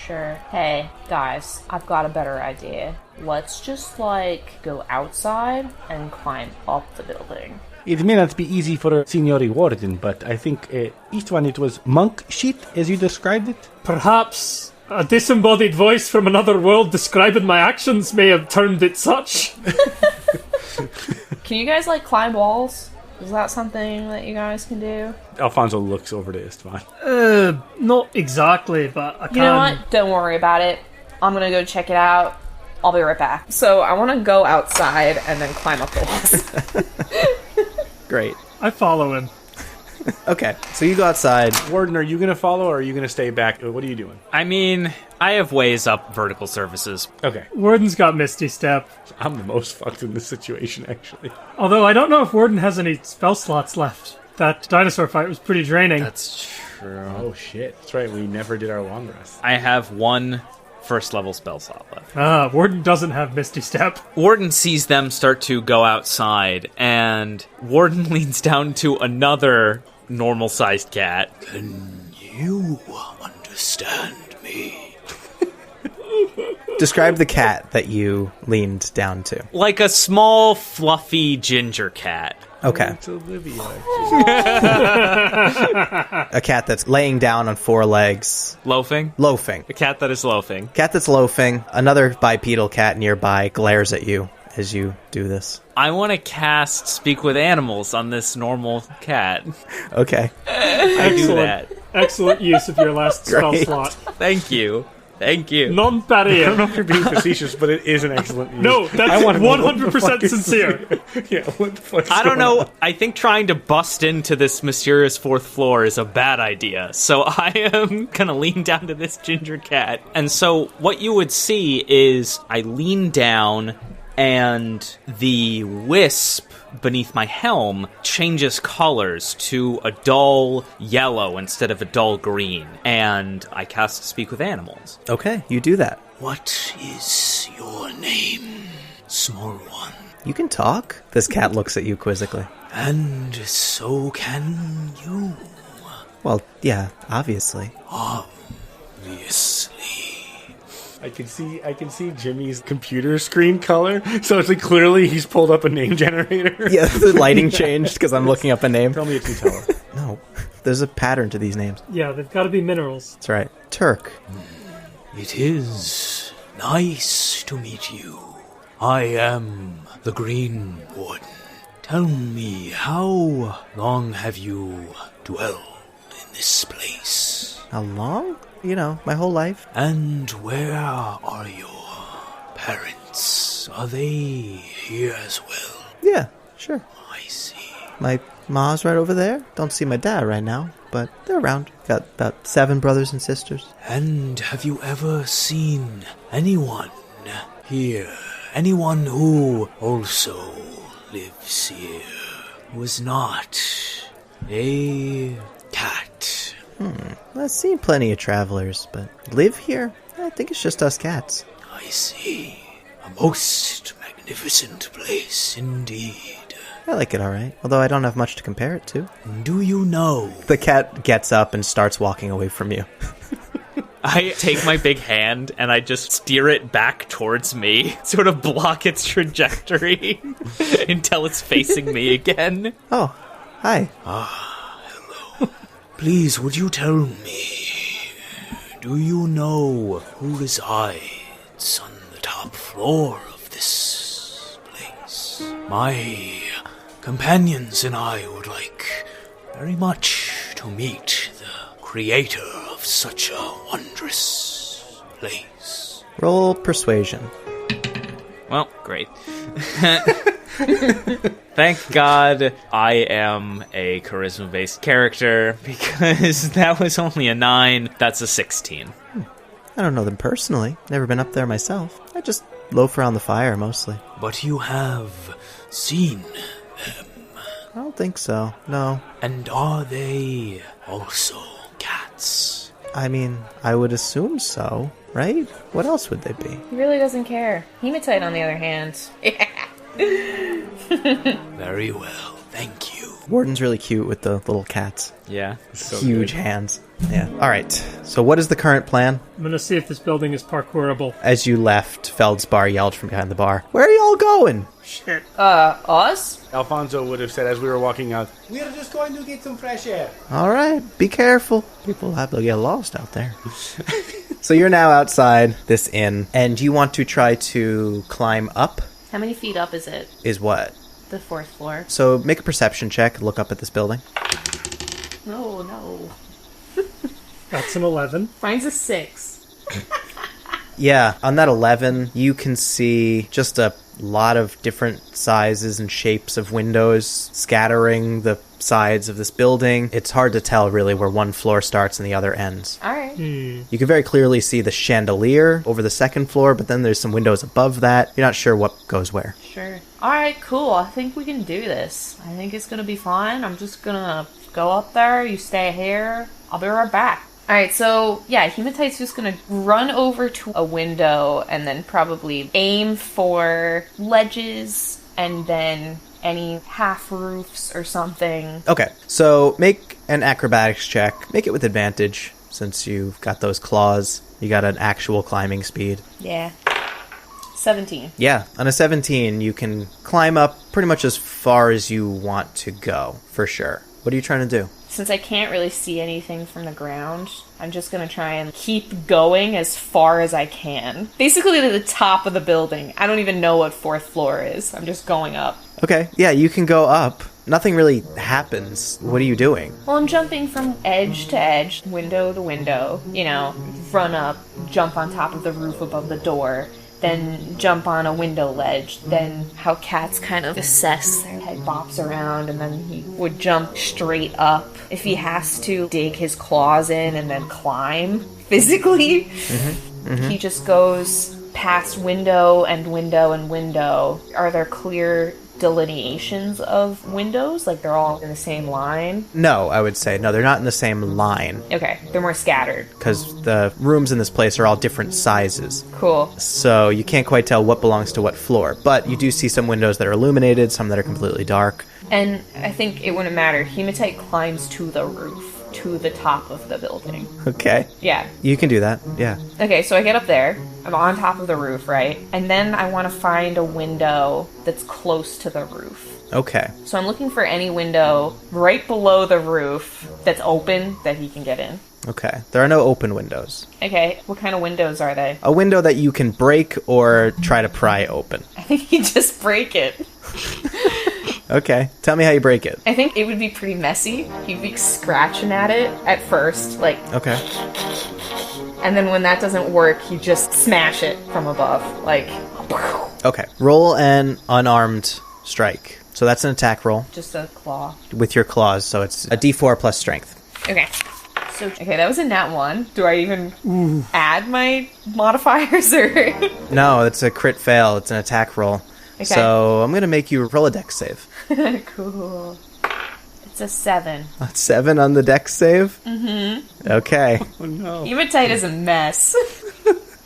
E: Hey, guys, I've got a better idea. Let's just, go outside and climb up the building.
G: It may not be easy for Signori Warden, but I think Istvan, it was monk shit, as you described it.
D: Perhaps a disembodied voice from another world describing my actions may have termed it such.
E: Can you guys, climb walls? Is that something that you guys can do?
G: Alfonso looks over to Istvan.
D: Not exactly, but I can.
E: You know what? Don't worry about it. I'm gonna go check it out. I'll be right back. So I want to go outside and then climb up the walls.
A: Great.
D: I follow him.
A: Okay, so you go outside.
G: Warden, are you going to follow or are you going to stay back? What are you doing?
C: I mean, I have ways up vertical surfaces.
G: Okay.
D: Warden's got Misty Step.
G: I'm the most fucked in this situation, actually.
D: Although I don't know if Warden has any spell slots left. That dinosaur fight was pretty draining.
C: That's true.
G: Oh, shit. That's right. We never did our long rest.
C: I have 1 first level spell slot left.
D: Warden doesn't have Misty Step.
C: Warden sees them start to go outside, and Warden leans down to another normal-sized cat.
F: Can you understand me?
A: Describe the cat that you leaned down to.
C: Like a small, fluffy ginger cat.
A: Okay.
G: It's Olivia.
A: A cat that's laying down on 4 legs.
C: Loafing?
A: Loafing.
C: A cat that is loafing.
A: Cat that's loafing. Another bipedal cat nearby glares at you as you do this.
C: I want to cast Speak with Animals on this normal cat.
A: Okay.
C: I do that.
D: Excellent use of your last spell
A: Great.
D: slot.
C: Thank you. Thank you.
G: I don't know
D: Non-barrier.
G: if you're being facetious, but it is an excellent use.
D: No, that's
G: I wanna know what the
D: 100%
G: fuck is-
D: sincere.
G: Yeah, what the fuck is
C: I don't
G: going
C: know.
G: on?
C: I think trying to bust into this mysterious 4th floor is a bad idea. So I am going to lean down to this ginger cat. And so what you would see is I lean down and the wisp beneath my helm changes colors to a dull yellow instead of a dull green. And I cast Speak with Animals.
A: Okay, you do that.
F: What is your name, small one?
A: You can talk. This cat looks at you quizzically.
F: And so can you.
A: Well, yeah, obviously.
F: Obviously.
G: I can see Jimmy's computer screen color. So it's clearly he's pulled up a name generator.
A: Yeah, the lighting changed because I'm looking up a name.
G: Tell me it's Nutella.
A: No, there's a pattern to these names.
D: Yeah, they've got to be minerals.
A: That's right. Turk.
F: It is nice to meet you. I am the Green Warden. Tell me, how long have you dwelled in this place?
A: How long? You know, my whole life.
F: And where are your parents? Are they here as well?
A: Yeah, sure.
F: I see.
A: My ma's right over there. Don't see my dad right now, but they're around. Got about 7 brothers and sisters.
F: And have you ever seen anyone here? Anyone who also lives here? Who is not a cat?
A: I've seen plenty of travelers, but live here? I think it's just us cats.
F: I see. A most magnificent place indeed.
A: I like it alright, although I don't have much to compare it to.
F: Do you know?
A: The cat gets up and starts walking away from you.
C: I take my big hand and I just steer it back towards me, sort of block its trajectory until it's facing me again.
A: Oh, hi.
F: Please, would you tell me, do you know who resides on the top floor of this place? My companions and I would like very much to meet the creator of such a wondrous place.
A: Roll persuasion.
C: Well, great. Thank God I am a charisma-based character, because that was only a 9. That's a 16.
A: I don't know them personally. Never been up there myself. I just loaf around the fire mostly.
F: But you have seen,
A: I don't think so. No.
F: and are they also cats?
A: I mean, I would assume so, right? What else would they be?
E: He really doesn't care. Hematite, on the other hand.
F: Very well, thank you.
A: Warden's really cute with the little cats.
C: Yeah.
A: Huge hands. Yeah. All right. So what is the current plan?
D: I'm gonna see if this building is parkourable.
A: As you left, Feldspar yelled from behind the bar, "Where are y'all going?"
D: Shit.
E: Us?
G: Alfonso would have said as we were walking out, "We are just going to get some fresh air."
A: All right. Be careful. People have to get lost out there. So you're now outside this inn, and you want to try to climb up?
E: How many feet up is it?
A: Is what?
E: The 4th floor.
A: So make a perception check. Look up at this building.
E: No.
D: That's an 11.
E: Mine's a 6.
A: Yeah, on that 11, you can see just a lot of different sizes and shapes of windows scattering the sides of this building. It's hard to tell really where one floor starts and the other ends.
E: Alright.
A: You can very clearly see the chandelier over the second floor, but then there's some windows above that. You're not sure what goes where.
E: Sure. Alright, cool. I think we can do this. I think it's gonna be fine. I'm just gonna go up there. You stay here. I'll be right back. Alright, so, yeah, Hematite's just gonna run over to a window and then probably aim for ledges and then any half roofs or something.
A: Okay, so make an acrobatics check. Make it with advantage, since you've got those claws. You got an actual climbing speed.
E: Yeah. 17.
A: Yeah, on a 17, you can climb up pretty much as far as you want to go, for sure. What are you trying to do?
E: Since I can't really see anything from the ground, I'm just gonna try and keep going as far as I can. Basically to the top of the building. I don't even know what 4th floor is. I'm just going up.
A: Okay, yeah, you can go up. Nothing really happens. What are you doing?
E: Well, I'm jumping from edge to edge, window to window. You know, run up, jump on top of the roof above the door, then jump on a window ledge, then how cats kind of assess, their head bops around, and then he would jump straight up. If he has to dig his claws in and then climb physically, he just goes past window and window and window. Are there clear delineations of windows? Like they're all in the same line?
A: No, I would say. No, they're not in the same line.
E: Okay, they're more scattered.
A: Because the rooms in this place are all different sizes.
E: Cool.
A: So you can't quite tell what belongs to what floor. But you do see some windows that are illuminated, some that are completely dark.
E: And I think it wouldn't matter. Hematite climbs to the roof, to the top of the building.
A: Okay.
E: Yeah.
A: You can do that, yeah.
E: Okay, so I get up there. I'm on top of the roof, right? And then I want to find a window that's close to the roof.
A: Okay.
E: So I'm looking for any window right below the roof that's open that he can get in.
A: Okay. There are no open windows.
E: Okay, what kind of windows are they?
A: A window that you can break or try to pry open.
E: I think you just break it.
A: Okay. Tell me how you break it.
E: I think it would be pretty messy. You'd be scratching at it at first, like...
A: Okay.
E: And then when that doesn't work, you just smash it from above, like...
A: Okay. Roll an unarmed strike. So that's an attack roll
E: Just a claw.
A: with your claws, so it's a d4 plus strength.
E: Okay. So, okay, that was a nat 1. Do I even add my modifiers, or...?
A: No, it's a crit fail. It's an attack roll.
E: Okay.
A: So I'm going to make you roll a dex save.
E: Cool. It's a 7.
A: A 7 on the dex save? Mm-hmm. Okay.
E: Hematite is a mess.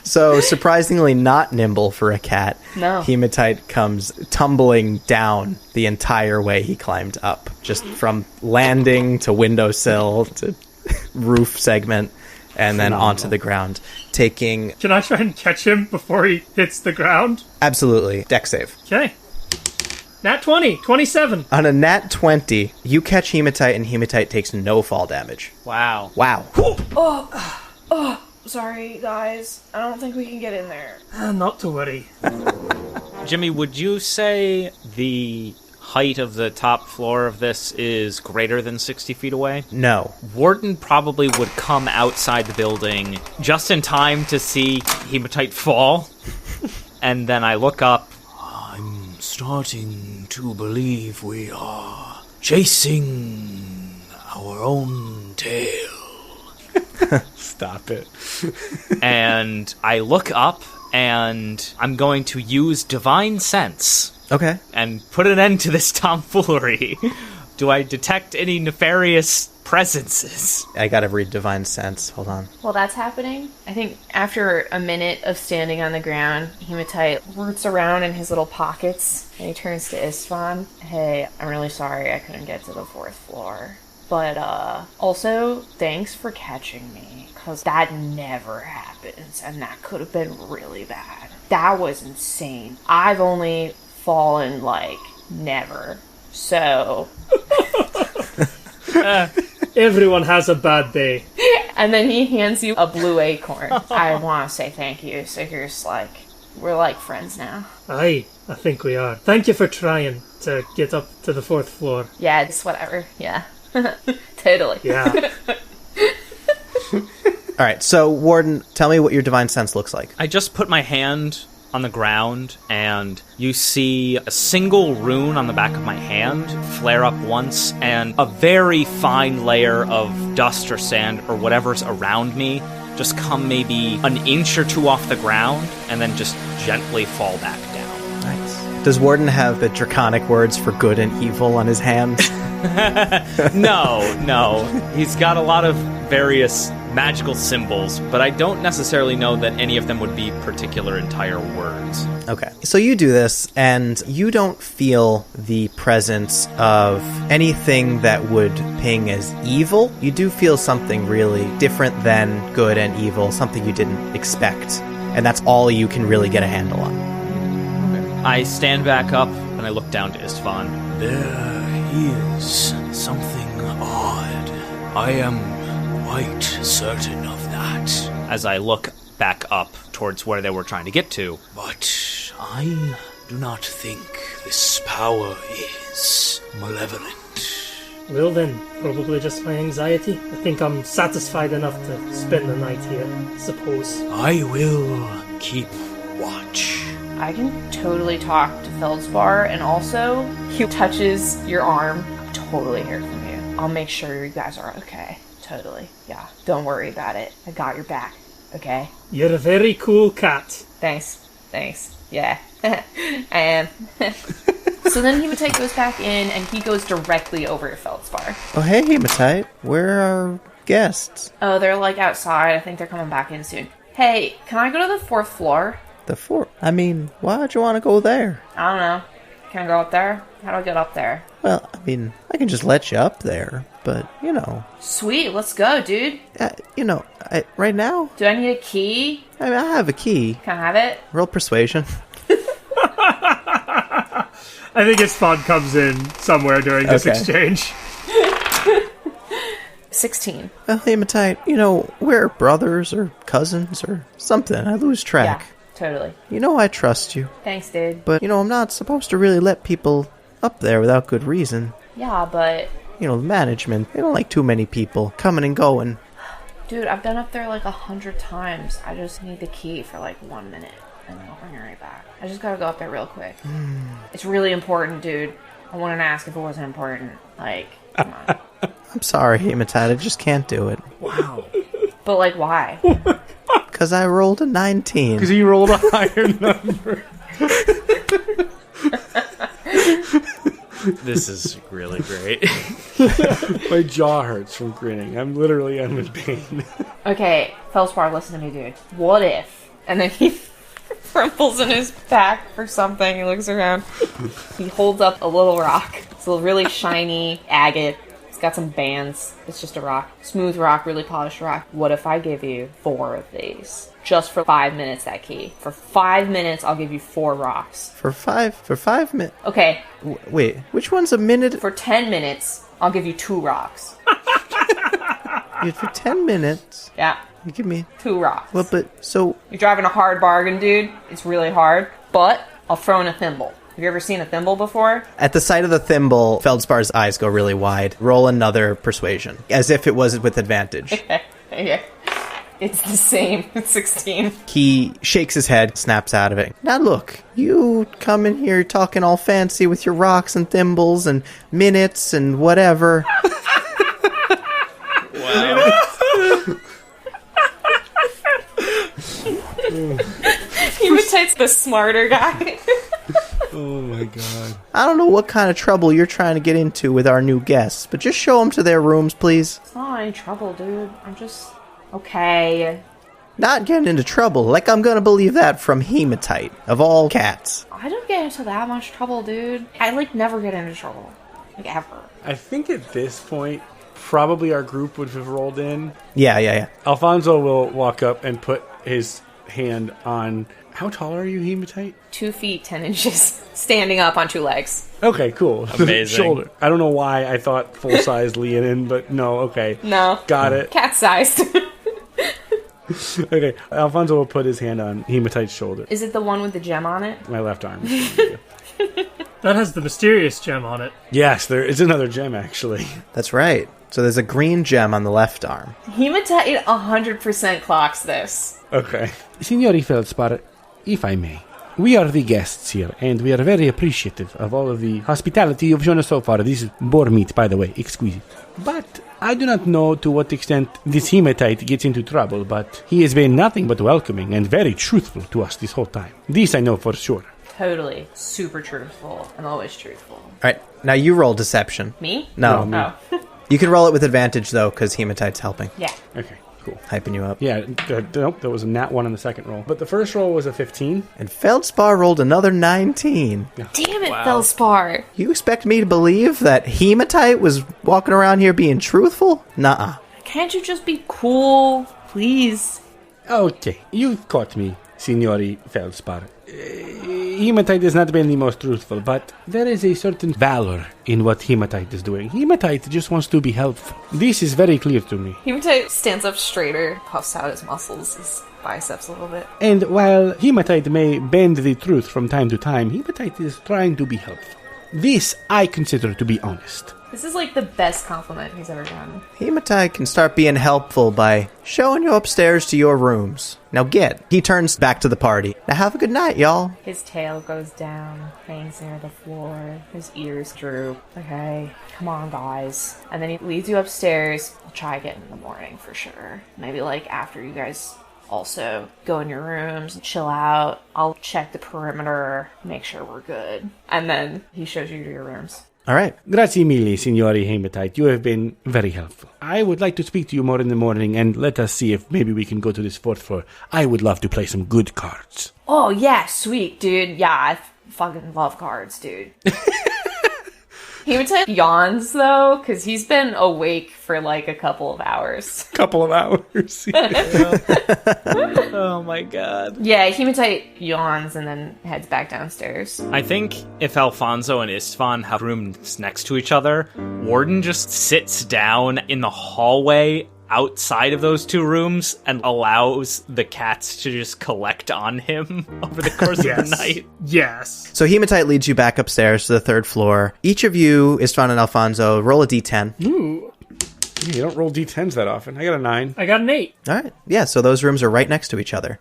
A: So surprisingly not nimble for a cat.
E: No.
A: Hematite comes tumbling down the entire way he climbed up. Just from landing to windowsill to roof segment and then onto the ground. Taking...
D: Can I try and catch him before he hits the ground?
A: Absolutely. Dex save.
D: Okay. Nat 20. 27.
A: On a nat 20, you catch Hematite and Hematite takes no fall damage.
C: Wow.
A: Wow.
E: Sorry, guys. I don't think we can get in there.
D: Not to worry.
C: Jimmy, would you say the height of the top floor of this is greater than 60 feet away?
A: No.
C: Warden probably would come outside the building just in time to see Hematite fall. And then I look up.
F: I'm starting to believe we are chasing our own tail.
G: Stop it.
C: And I look up, and I'm going to use Divine Sense
A: Okay.
C: and put an end to this tomfoolery Do I detect any nefarious presences?
A: I gotta read Divine Sense. Hold on.
E: While that's happening, I think after a minute of standing on the ground, Hematite roots around in his little pockets and he turns to Istvan. Hey, I'm really sorry I couldn't get to the 4th floor. But, also, thanks for catching me, because that never happens, and that could have been really bad. That was insane. I've only fallen, never. So...
D: Everyone has a bad day.
E: And then he hands you a blue acorn. I want to say thank you, so here's, we're friends now.
D: Aye, I think we are. Thank you for trying to get up to the 4th floor.
E: Yeah, it's whatever, yeah. Totally.
D: Yeah.
A: Alright, so Warden, tell me what your Divine Sense looks like.
C: I just put my hand on the ground, and you see a single rune on the back of my hand flare up once, and a very fine layer of dust or sand or whatever's around me just come maybe an inch or two off the ground, and then just gently fall back down.
A: Nice. Does Warden have the draconic words for good and evil on his hands?
C: No. He's got a lot of various magical symbols, but I don't necessarily know that any of them would be particular entire words.
A: Okay. So you do this, and you don't feel the presence of anything that would ping as evil. You do feel something really different than good and evil, something you didn't expect. And that's all you can really get a handle on.
C: I stand back up, and I look down to Istvan.
F: There is something odd. I am quite certain of that.
C: As I look back up towards where they were trying to get to.
F: But I do not think this power is malevolent.
D: Well then, probably just my anxiety. I think I'm satisfied enough to spend the night here, I suppose.
F: I will keep watch.
E: I can totally talk to Feldspar, and also, he touches your arm. I totally hear from you. I'll make sure you guys are okay. Totally. Yeah. Don't worry about it. I got your back. Okay?
D: You're a very cool cat.
E: Thanks. Yeah. And so then Hematite goes back in, and he goes directly over to Feldspar.
A: Oh, hey, Hematite. Where are our guests?
E: Oh, they're outside. I think they're coming back in soon. Hey, can I go to the 4th floor?
A: The 4th? I mean, why'd you want to go there?
E: I don't know. Can I go up there? How do I get up there?
A: Well, I mean, I can just let you up there, but,
E: Sweet, let's go, dude.
A: Right now,
E: Do I need a key?
A: I mean, I have a key.
E: Can I have it?
A: Roll persuasion.
D: I think Istvan comes in somewhere during this
A: Okay.
D: exchange.
E: 16.
A: Well, Hematite, we're brothers or cousins or something. I lose track.
E: Yeah, totally.
A: I trust you.
E: Thanks, dude.
A: But, I'm not supposed to really let people up there without good reason.
E: Yeah, but...
A: The management, they don't like too many people coming and going.
E: Dude, I've been up there 100 times. I just need the key for 1 minute, and then I'll bring it right back. I just gotta go up there real quick. It's really important, dude. I wouldn't ask if it wasn't important. Come on.
A: I'm sorry, Hematite, I just can't do it.
C: Wow.
E: But, why?
A: Because I rolled a 19.
G: Because he rolled a higher number.
C: This is really great.
G: My jaw hurts from grinning. I'm in pain.
E: Okay, Feldspar, listen to me, dude. What if? And then he crumples in his back for something. He looks around. He holds up a little rock. It's a really shiny agate. It's got some bands. It's just a rock. Smooth rock, really polished rock. What if I give you 4 of these? Just for 5 minutes, that key. For 5 minutes, I'll give you 4 rocks.
A: For 5 minutes?
E: Okay.
A: Wait, which one's a minute?
E: For 10 minutes, I'll give you 2 rocks.
A: For 10 minutes?
E: Yeah.
A: You give me...
E: 2 rocks.
A: Well, but, so...
E: You're driving a hard bargain, dude. It's really hard. But I'll throw in a thimble. Have you ever seen a thimble before?
A: At the sight of the thimble, Feldspar's eyes go really wide. Roll another persuasion, as if it was with advantage.
E: Okay. It's the same. It's 16.
A: He shakes his head, snaps out of it. Now look, you come in here talking all fancy with your rocks and thimbles and minutes and whatever.
C: Wow.
E: Hematite's the smarter guy.
G: Oh my God.
A: I don't know what kind of trouble you're trying to get into with our new guests, but just show them to their rooms, please.
E: It's not any trouble, dude. I'm just... Okay.
A: Not getting into trouble, like I'm gonna believe that from Hematite, of all cats.
E: I don't get into that much trouble, dude. I, never get into trouble. Ever.
G: I think at this point, probably our group would have rolled in.
A: Yeah.
G: Alfonso will walk up and put his hand on... How tall are you, Hematite?
E: 2 feet, 10 inches. Standing up on 2 legs.
G: Okay, cool.
C: Amazing.
G: Shoulder. I don't know why I thought full-size Leonin, but no, okay.
E: No.
G: Got it.
E: Cat-sized.
G: Okay, Alfonso will put his hand on Hematite's shoulder.
E: Is it the one with the gem on it?
G: My left arm.
D: That has the mysterious gem on it.
G: Yes, there is another gem, actually.
A: That's right. So there's a green gem on the left arm.
E: Hematite 100% clocks this.
G: Okay. Signori Feldspar, if I may, we are the guests here, and we are very appreciative of all of the hospitality you've shown us so far. This is boar meat, by the way, exquisite. But I do not know to what extent this Hematite gets into trouble, but he has been nothing but welcoming and very truthful to us this whole time. This I know for sure.
E: Totally. Super truthful. I'm always truthful.
A: All right, now you roll deception.
E: Me?
A: No.
E: Oh.
A: You can roll it with advantage, though, because Hematite's helping.
E: Yeah.
G: Okay, cool.
A: Hyping you up.
G: Yeah, nope, there was a nat 1 on the second roll. But the first roll was a 15.
A: And Feldspar rolled another 19.
E: Damn it, Feldspar.
A: You expect me to believe that Hematite was walking around here being truthful? Nuh-uh.
E: Can't you just be cool? Please.
G: Okay, you've caught me, Signori Feldspar. Hematite has not been the most truthful, but there is a certain valor in what Hematite is doing. Hematite just wants to be helpful. This is very clear to me.
E: Hematite stands up straighter, puffs out his muscles, his biceps a little bit.
G: And while Hematite may bend the truth from time to time, Hematite is trying to be helpful. This I consider to be honest.
E: This is the best compliment he's ever done.
A: Hematite can start being helpful by showing you upstairs to your rooms. Now get. He turns back to the party. Now have a good night, y'all.
E: His tail goes down, hangs near the floor, his ears droop. Okay, come on, guys. And then he leads you upstairs. I'll try again in the morning for sure. Maybe after you guys also go in your rooms and chill out. I'll check the perimeter, make sure we're good. And then he shows you to your rooms.
A: All right.
G: Grazie mille, Signori Hematite. You have been very helpful. I would like to speak to you more in the morning, and let us see if maybe we can go to this 4th floor. I would love to play some good cards.
E: Oh, yeah, sweet, dude. Yeah, I fucking love cards, dude. Hematite yawns, though, because he's been awake for a couple of hours.
G: Couple of hours.
C: Oh my god.
E: Yeah, Hematite yawns and then heads back downstairs.
C: I think if Alfonso and Istvan have rooms next to each other, Warden just sits down in the hallway outside of those 2 rooms and allows the cats to just collect on him over the course of the night.
D: Yes.
A: So Hematite leads you back upstairs to the 3rd floor. Each of you, Istvan and Alfonso, roll a d10.
D: Ooh.
G: Yeah, you don't roll d10s that often. I got a 9.
D: I got an 8.
A: All right. Yeah, so those rooms are right next to each other.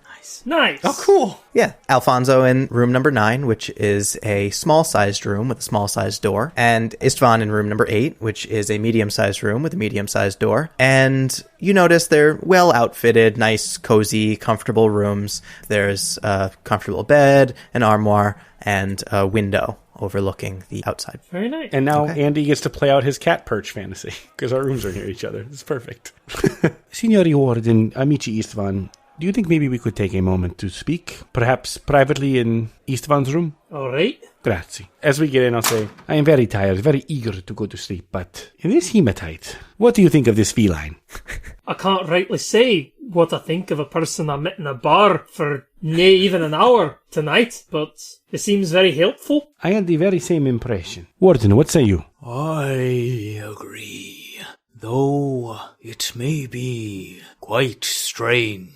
D: Nice.
G: Oh, cool.
A: Yeah. Alfonso in room number 9, which is a small-sized room with a small-sized door. And Istvan in room number 8, which is a medium-sized room with a medium-sized door. And you notice they're well-outfitted, nice, cozy, comfortable rooms. There's a comfortable bed, an armoire, and a window overlooking the outside.
D: Very nice.
G: And now
A: Okay.
G: Andy gets to play out his cat perch fantasy, because our rooms are near each other. It's perfect. Signori Warden, amici Istvan, do you think maybe we could take a moment to speak? Perhaps privately in Istvan's room?
D: All right.
G: Grazie. As we get in, I'll say, I am very tired, very eager to go to sleep, but in this Hematite, what do you think of this feline?
D: I can't rightly say what I think of a person I met in a bar for nay even an hour tonight, but it seems very helpful.
G: I had the very same impression. Warden, what say you?
F: I agree. Though it may be quite strange,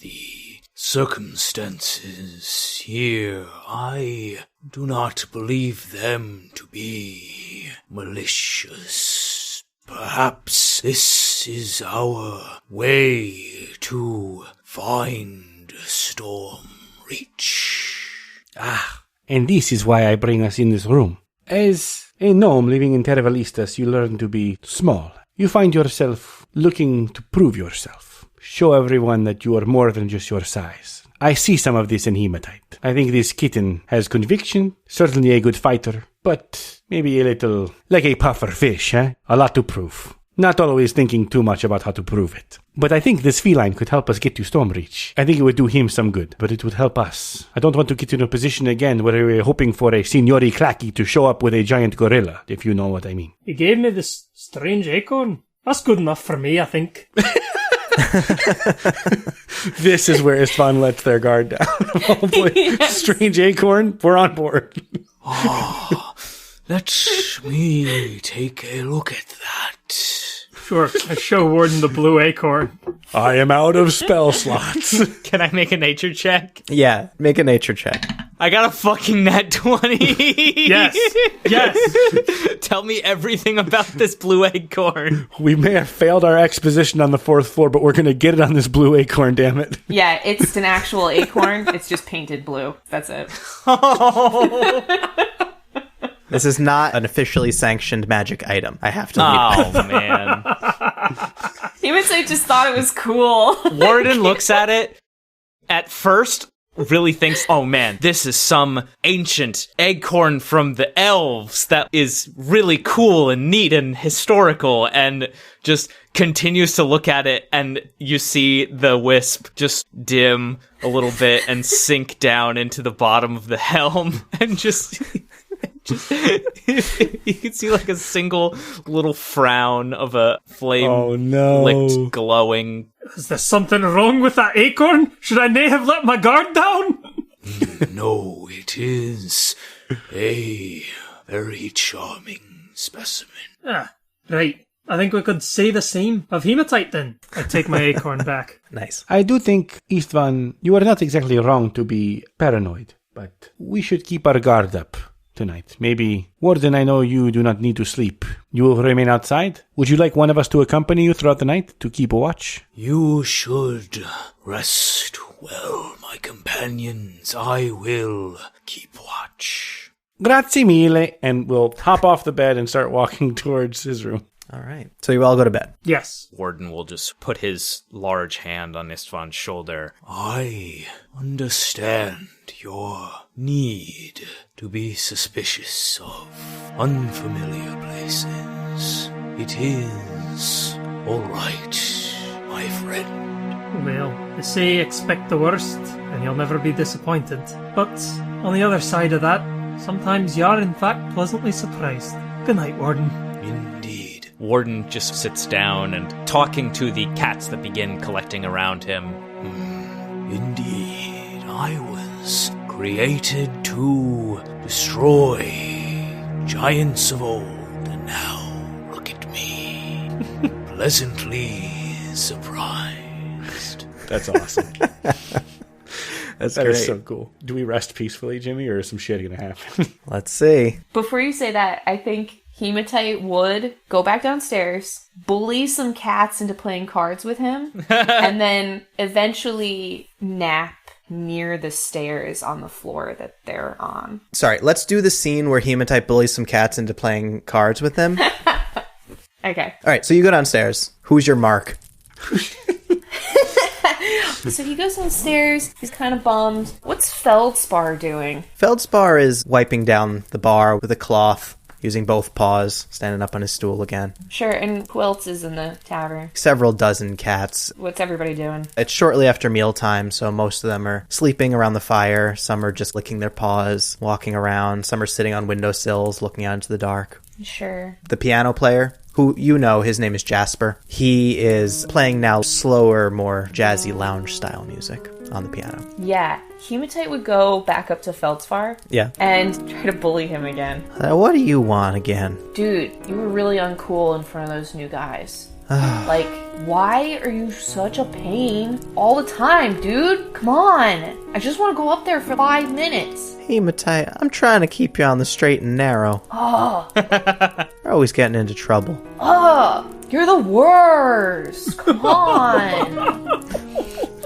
F: the circumstances here, I do not believe them to be malicious. Perhaps this is our way to find Stormreach.
G: And this is why I bring us in this room. As a gnome living in Terra Valistas, you learn to be small. You find yourself looking to prove yourself. Show everyone that you are more than just your size. I see some of this in Hematite. it. I think this kitten has conviction, certainly a good fighter, but maybe a little like a puffer fish, eh? A lot to prove. Not always thinking too much about how to prove it. But I think this feline could help us get to Stormreach. I think it would do him some good, but it would help us. I don't want to get in a position again where we're hoping for a Signori Clacky to show up with a giant gorilla, if you know what I mean.
D: He gave me this strange acorn. That's good enough for me, I think.
G: This is where Istvan lets their guard down. Oh boy, yes. Strange acorn, we're on board.
F: Let me take a look at that.
D: Sure, I show Warden the blue acorn.
G: I am out of spell slots.
C: Can I make a nature check?
A: Yeah, make a nature check.
C: I got a fucking nat 20.
D: Yes.
C: Tell me everything about this blue acorn.
G: We may have failed our exposition on the 4th floor, but we're going to get it on this blue acorn, damn it.
E: Yeah, it's an actual acorn. It's just painted blue. That's it.
A: This is not an officially sanctioned magic item. I have to
C: Oh, man.
E: Hematite just thought it was cool.
C: Warden looks at it. At first, really thinks, oh man, this is some ancient acorn from the elves that is really cool and neat and historical, and just continues to look at it, and you see the wisp just dim a little bit and sink down into the bottom of the helm, and just you can see like a single little frown of a flame licked glowing.
D: Is there something wrong with that acorn? Should I nay have let my guard down?
F: No, it is a very charming specimen.
D: Ah, right. I think we could say the same of Hematite then. I take my acorn back.
A: Nice.
G: I do think, Istvan, you are not exactly wrong to be paranoid, but we should keep our guard up tonight. Maybe, Warden, I know you do not need to sleep. You will remain outside? Would you like one of us to accompany you throughout the night to keep a watch?
F: You should rest well, my companions. I will keep watch.
G: Grazie mille. And we'll hop off the bed and start walking towards his room.
A: All right. So you all go to bed.
D: Yes.
C: Warden will just put his large hand on Istvan's shoulder.
F: I understand your need to be suspicious of unfamiliar places. It is all right, my friend.
D: Well, they say expect the worst, and you'll never be disappointed. But on the other side of that, sometimes you're in fact pleasantly surprised. Good night, Warden.
F: Indeed.
C: Warden just sits down and talking to the cats that begin collecting around him.
F: Indeed, I was created to destroy giants of old, and now look at me, pleasantly surprised.
G: That's awesome.
A: That's
G: That
A: great.
G: is so cool. Do we rest peacefully, Jimmy, or is some shit gonna happen?
A: Let's see.
E: Before you say that, I think Hematite would go back downstairs, bully some cats into playing cards with him, and then eventually nap near the stairs on the floor that they're on.
A: Sorry, let's do the scene where Hematite bullies some cats into playing cards with him.
E: Okay.
A: All right, so you go downstairs. Who's your mark?
E: So he goes downstairs, he's kind of bummed. What's Feldspar doing?
A: Feldspar is wiping down the bar with a cloth, using both paws, standing up on his stool again.
E: Sure, and who else is in the tavern?
A: Several dozen cats.
E: What's everybody doing?
A: It's shortly after mealtime, so most of them are sleeping around the fire. Some are just licking their paws, walking around. Some are sitting on windowsills, looking out into the dark.
E: Sure.
A: The piano player, who you know, his name is Jasper. He is playing now slower, more jazzy lounge-style music on the piano.
E: Yeah, Hematite would go back up to Feldspar
A: Yeah.
E: and try to bully him again.
A: What do you want again?
E: Dude, you were really uncool in front of those new guys. Like, why are you such a pain all the time, dude? Come on. I just want to go up there for 5 minutes.
A: Hematite, I'm trying to keep you on the straight and narrow.
E: Oh,
A: You're always getting into trouble.
E: oh, you're the worst. Come on.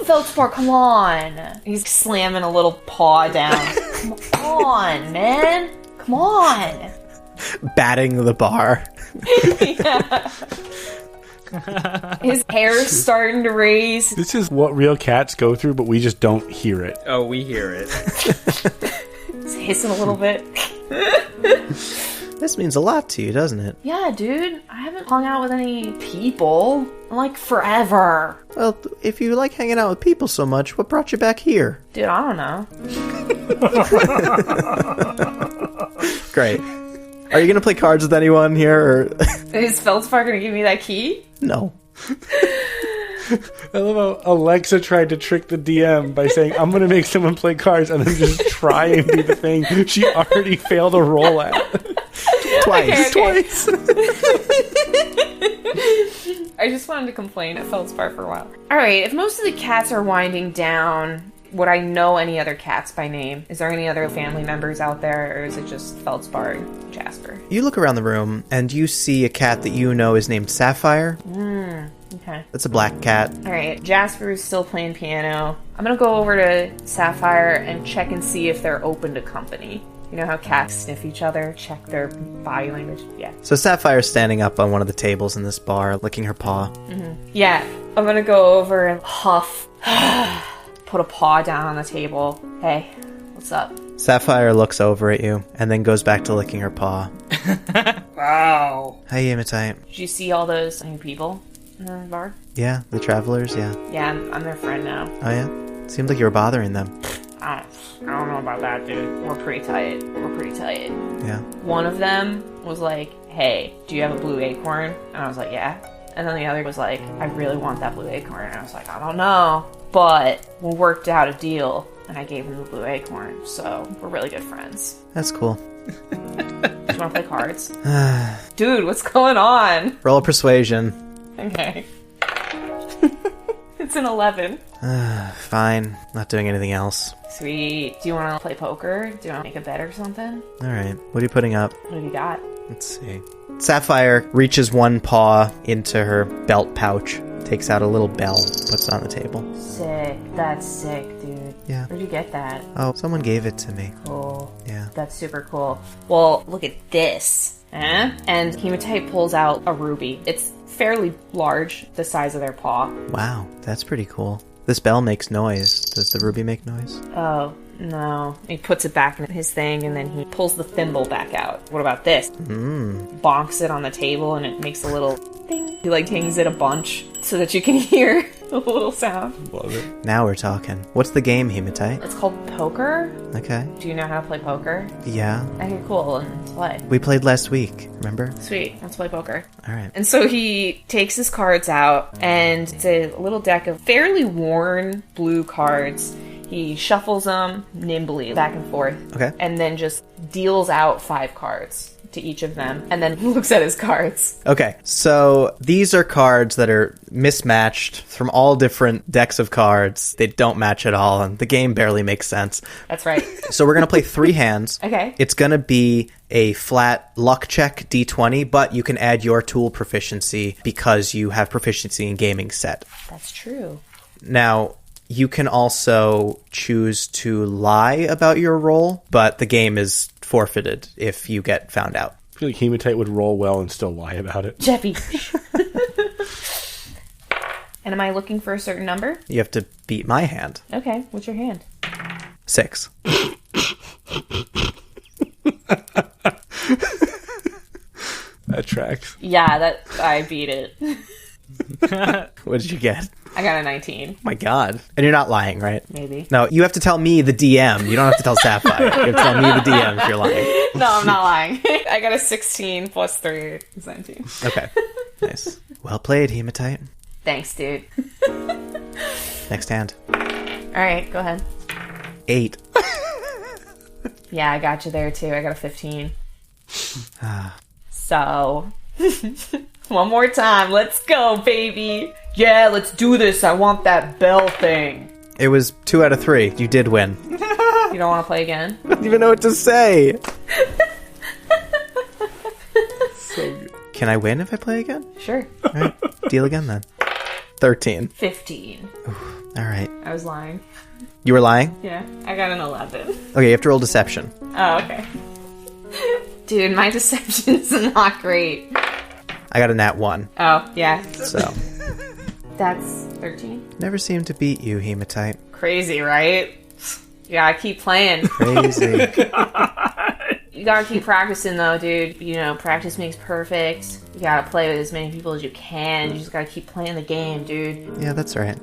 E: Feldspar, come on. He's slamming a little paw down. Come on, man. Come on.
A: Batting the bar.
E: Yeah. His hair's starting to raise.
G: This is what real cats go through, but we just don't hear it.
C: Oh, we hear it.
E: He's hissing a little bit.
A: This means a lot to you, doesn't it?
E: Yeah, dude. I haven't hung out with any people in, like, forever.
A: Well, if you like hanging out with people so much, what brought you back here?
E: Dude, I don't know.
A: Great. Are you going to play cards with anyone here? Or...
E: Is Feldspar going to give me that key?
A: No.
G: I love how Alexa tried to trick the DM by saying, I'm going to make someone play cards, and then just try and do the thing she already failed a roll at.
A: Twice.
G: Twice.
E: I just wanted to complain at Feldspar for a while. Alright, if most of the cats are winding down, would I know any other cats by name? Is there any other family members out there, or is it just Feldspar and Jasper?
A: You look around the room, and you see a cat that you know is named Sapphire.
E: Okay.
A: That's a black cat.
E: Alright, Jasper is still playing piano. I'm gonna go over to Sapphire and check and see if they're open to company. You know how cats sniff each other, check their body language? Yeah.
A: So Sapphire's standing up on one of the tables in this bar, licking her paw.
E: Yeah, I'm gonna go over and huff. Put a paw down on the table. Hey, what's up?
A: Sapphire looks over at you, and then goes back to licking her paw.
E: Wow.
A: Hey, Hematite.
E: Did you see all those new people in the bar?
A: Yeah, the travelers, yeah.
E: Yeah, I'm their friend now.
A: Oh, yeah? Seemed like you were bothering them.
E: I don't know about that, dude. We're pretty tight.
A: Yeah.
E: One of them was like, hey, do you have a blue acorn? And I was like, yeah. And then the other was like, I really want that blue acorn. And I was like, I don't know. But we worked out a deal, and I gave him the blue acorn. So we're really good friends.
A: That's cool.
E: Do you want to play cards? Dude, what's going on?
A: Roll a persuasion.
E: Okay. It's an 11.
A: Fine. Not doing anything else.
E: Sweet. Do you want to play poker? Do you want to make a bet or something?
A: Alright. What are you putting up?
E: What have you got?
A: Let's see. Sapphire reaches one paw into her belt pouch, takes out a little bell, puts it on the table.
E: Sick. That's sick, dude.
A: Yeah.
E: Where'd you get that?
A: Oh, someone gave it to me.
E: Cool.
A: Yeah.
E: That's super cool. Well, look at this. And Hematite pulls out a ruby. It's fairly large, the size of their paw.
A: Wow, that's pretty cool. This bell makes noise. Does the ruby make noise?
E: Oh, no. He puts it back in his thing, and then he pulls the thimble back out. What about this? Bonks it on the table, and it makes a little ding. He, like, hangs it a bunch so that you can hear a little sound.
G: Love it.
A: Now we're talking. What's the game, Hematite?
E: It's called poker.
A: Okay.
E: Do you know how to play poker?
A: Yeah.
E: Okay, cool. Let's play.
A: We played last week, remember?
E: Sweet. Let's play poker.
A: Alright.
E: And so he takes his cards out, and it's a little deck of fairly worn blue cards. He shuffles them nimbly back and forth.
A: Okay.
E: And then just deals out 5 cards to each of them, and then looks at his cards.
A: Okay, so these are cards that are mismatched from all different decks of cards. They don't match at all, and the game barely makes sense.
E: That's right.
A: So we're going to play 3 hands.
E: Okay.
A: It's going to be a flat luck check d20, but you can add your tool proficiency because you have proficiency in gaming set.
E: That's true.
A: Now, you can also choose to lie about your roll, but the game is forfeited if you get found out.
G: I feel like Hematite would roll well and still lie about it.
E: Geppi. And am I looking for a certain number?
A: You have to beat my hand.
E: Okay, what's your hand?
A: 6.
G: That tracks.
E: Yeah, that I beat it.
A: What did you get?
E: I got a 19.
A: My God. And you're not lying, right?
E: Maybe.
A: No, you have to tell me, the DM. You don't have to tell Sapphire. You have to tell me, the DM, if you're lying.
E: No, I'm not lying. I got a 16 plus 3 is 19.
A: Okay. Nice. Well played, Hematite.
E: Thanks, dude.
A: Next hand.
E: Alright, go ahead.
A: 8.
E: Yeah, I got you there too. I got a 15. So, one more time. Let's go, baby. Yeah, let's do this. I want that bell thing.
A: It was 2 out of 3. You did win.
E: You don't want to play again?
A: I don't even know what to say.
G: So good.
A: Can I win if I play again?
E: Sure.
A: All right. Deal again then. 13.
E: 15.
A: All right.
E: I was lying.
A: You were lying?
E: Yeah, I got an 11.
A: Okay, you have to roll deception.
E: Oh, okay. Dude, my deception's not great.
A: I got a nat 1.
E: Oh, yeah.
A: So,
E: That's 13.
A: never seemed to beat you, Hematite.
E: Crazy, right? You gotta keep playing.
A: Crazy.
E: You gotta keep practicing, though, dude. You know, practice makes perfect. You gotta play with as many people as you can. You just gotta keep playing the game, dude.
A: Yeah, that's right.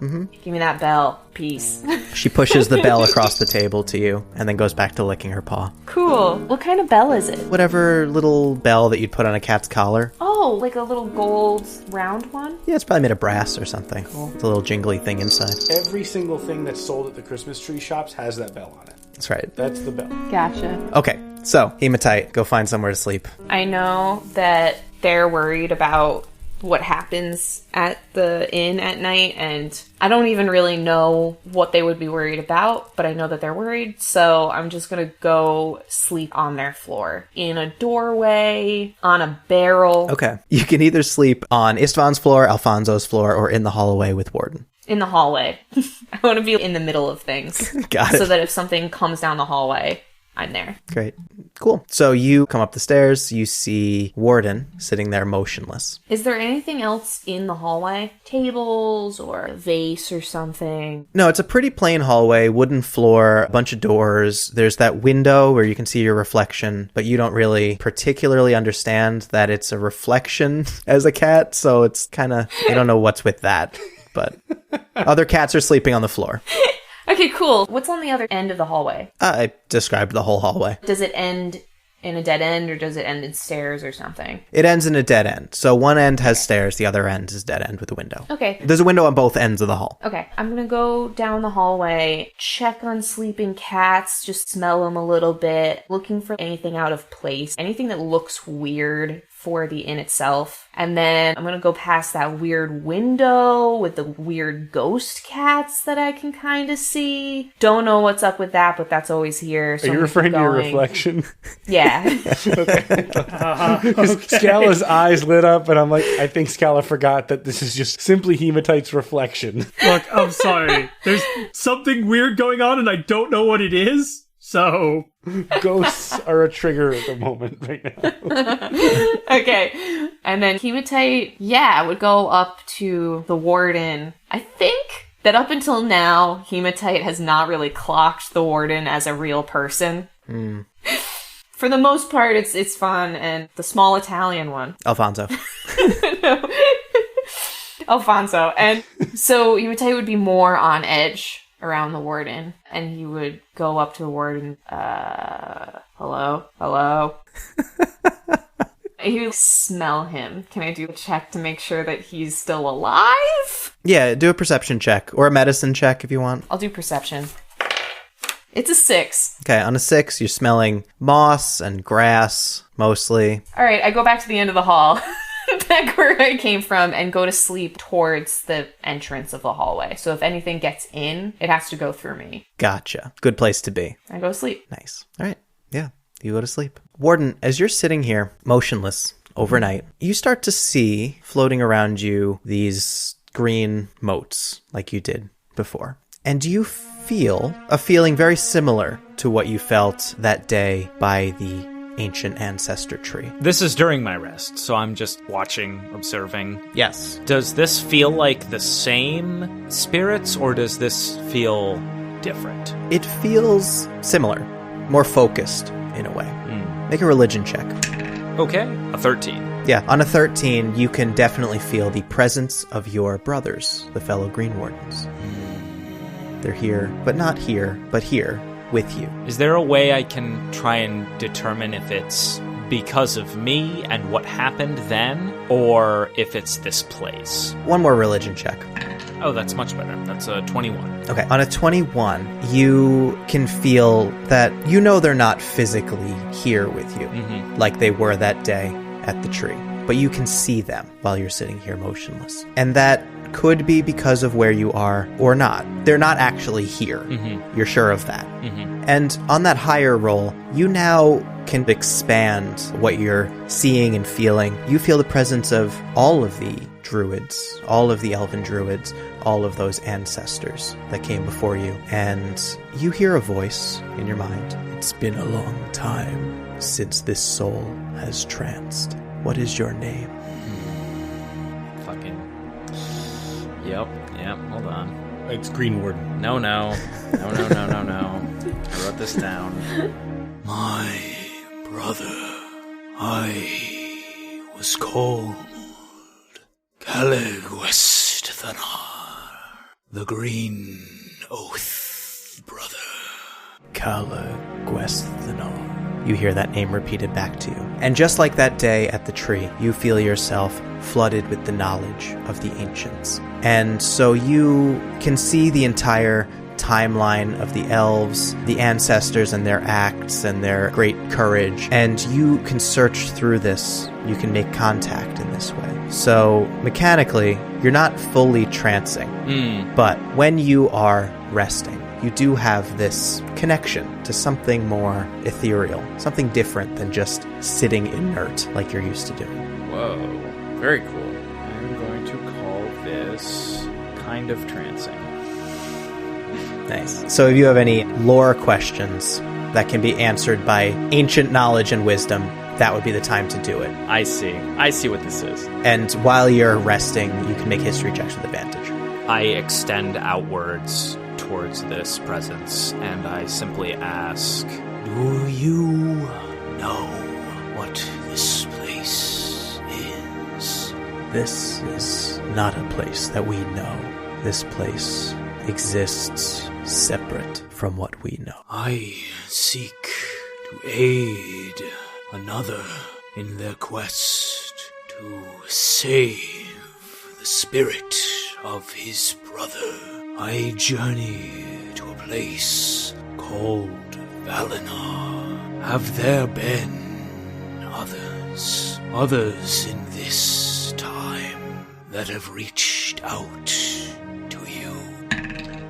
E: Give me that bell. Peace.
A: She pushes the bell across the table to you and then goes back to licking her paw.
E: Cool. What kind of bell is it?
A: Whatever little bell that you'd put on a cat's collar.
E: Oh, like a little gold round one?
A: Yeah, it's probably made of brass or something. Cool. It's a little jingly thing inside.
G: Every single thing that's sold at the Christmas tree shops has that bell on it.
A: That's right.
G: That's the bell.
E: Gotcha.
A: Okay, so, Hematite, go find somewhere to sleep.
E: I know that they're worried about what happens at the inn at night, and I don't even really know what they would be worried about, but I know that they're worried, so I'm just gonna go sleep on their floor. In a doorway, on a barrel.
A: Okay. You can either sleep on Istvan's floor, Alfonso's floor, or in the hallway with Warden.
E: In the hallway. I want to be in the middle of things.
A: Got it.
E: So that if something comes down the hallway, I'm there.
A: Great. Cool. So you come up the stairs, you see Warden sitting there motionless.
E: Is there anything else in the hallway? Tables or a vase or something?
A: No, it's a pretty plain hallway, wooden floor, a bunch of doors. There's that window where you can see your reflection, but you don't really particularly understand that it's a reflection as a cat, so it's kind of, you don't know what's with that. But other cats are sleeping on the floor.
E: Okay, cool. What's on the other end of the hallway?
A: I described the whole hallway.
E: Does it end in a dead end, or does it end in stairs or something?
A: It ends in a dead end. So one end has stairs, the other end is dead end with a window.
E: Okay.
A: There's a window on both ends of the hall.
E: Okay, I'm gonna go down the hallway, check on sleeping cats, just smell them a little bit, looking for anything out of place, anything that looks weird for the inn itself. And then I'm gonna go past that weird window with the weird ghost cats that I can kind of see. Don't know what's up with that, but that's always here. So
G: Are you referring to your reflection?
E: Yeah.
G: Scala's eyes lit up, and I'm like, I think Scala forgot that this is just simply Hematite's reflection.
D: Look, I'm sorry. There's something weird going on and I don't know what it is. So
G: Ghosts are a trigger at the moment right now.
E: Okay. And then Hematite, would go up to the Warden. I think that up until now, Hematite has not really clocked the Warden as a real person. For the most part, it's fun. And the small Italian one.
A: Alfonso.
E: No. Alfonso. And so Hematite would be more on edge around the Warden, and he would go up to the Warden, hello? He would smell him. Can I do a check to make sure that he's still alive?
A: Yeah, do a perception check, or a medicine check if you want.
E: I'll do perception. It's a 6.
A: Okay, on a 6, you're smelling moss and grass, mostly.
E: Alright, I go back to the end of the hall. Back where I came from, and go to sleep towards the entrance of the hallway. So if anything gets in, it has to go through me.
A: Gotcha. Good place to be.
E: I go to sleep.
A: Nice. All right. Yeah, you go to sleep. Warden, as you're sitting here, motionless, overnight, you start to see, floating around you, these green motes, like you did before. And you feel a feeling very similar to what you felt that day by the ancient ancestor tree.
C: This is during my rest, so I'm just watching, observing.
A: Yes.
C: Does this feel like the same spirits, or does this feel different?
A: It feels similar, more focused in a way. Make a religion check.
C: Okay, a 13.
A: Yeah, on a 13, you can definitely feel the presence of your brothers, the fellow Green Wardens. They're here, but not here, but here with you.
C: Is there a way I can try and determine if it's because of me and what happened then, or if it's this place?
A: One more religion check.
C: Oh, that's much better. That's a 21.
A: Okay, on a 21, you can feel that you know they're not physically here with you, like they were that day at the tree. But you can see them while you're sitting here motionless. And that could be because of where you are or not. They're not actually here. You're sure of that. And on that higher roll, you now can expand what you're seeing and feeling. You feel the presence of all of the druids, all of the elven druids, all of those ancestors that came before you. And you hear a voice in your mind. It's been a long time since this soul has tranced. what is your name?
C: Fucking. Yep, hold on.
G: It's Green Warden.
C: No. I wrote this down.
F: My brother, I was called Caligwesthanar, the Green Oath Brother.
A: Caligwesthanar. You hear that name repeated back to you. And just like that day at the tree, you feel yourself flooded with the knowledge of the ancients. And so you can see the entire timeline of the elves, the ancestors and their acts and their great courage, and you can search through this. You can make contact in this way. So mechanically, you're not fully trancing, but when you are resting, you do have this connection to something more ethereal, something different than just sitting inert like you're used to doing.
C: Whoa, very cool. I'm going to call this kind of trancing.
A: Nice. So if you have any lore questions that can be answered by ancient knowledge and wisdom, that would be the time to do it.
C: I see what this is.
A: And while you're resting, you can make history checks with advantage.
C: I extend outwards towards this presence, and I simply ask,
F: Do you know what this place is?
A: This is not a place that we know. This place exists separate from what we know.
F: I seek to aid another in their quest to save the spirit of his brother. I journey to a place called Valinor. Have there been others in this time that have reached out to you?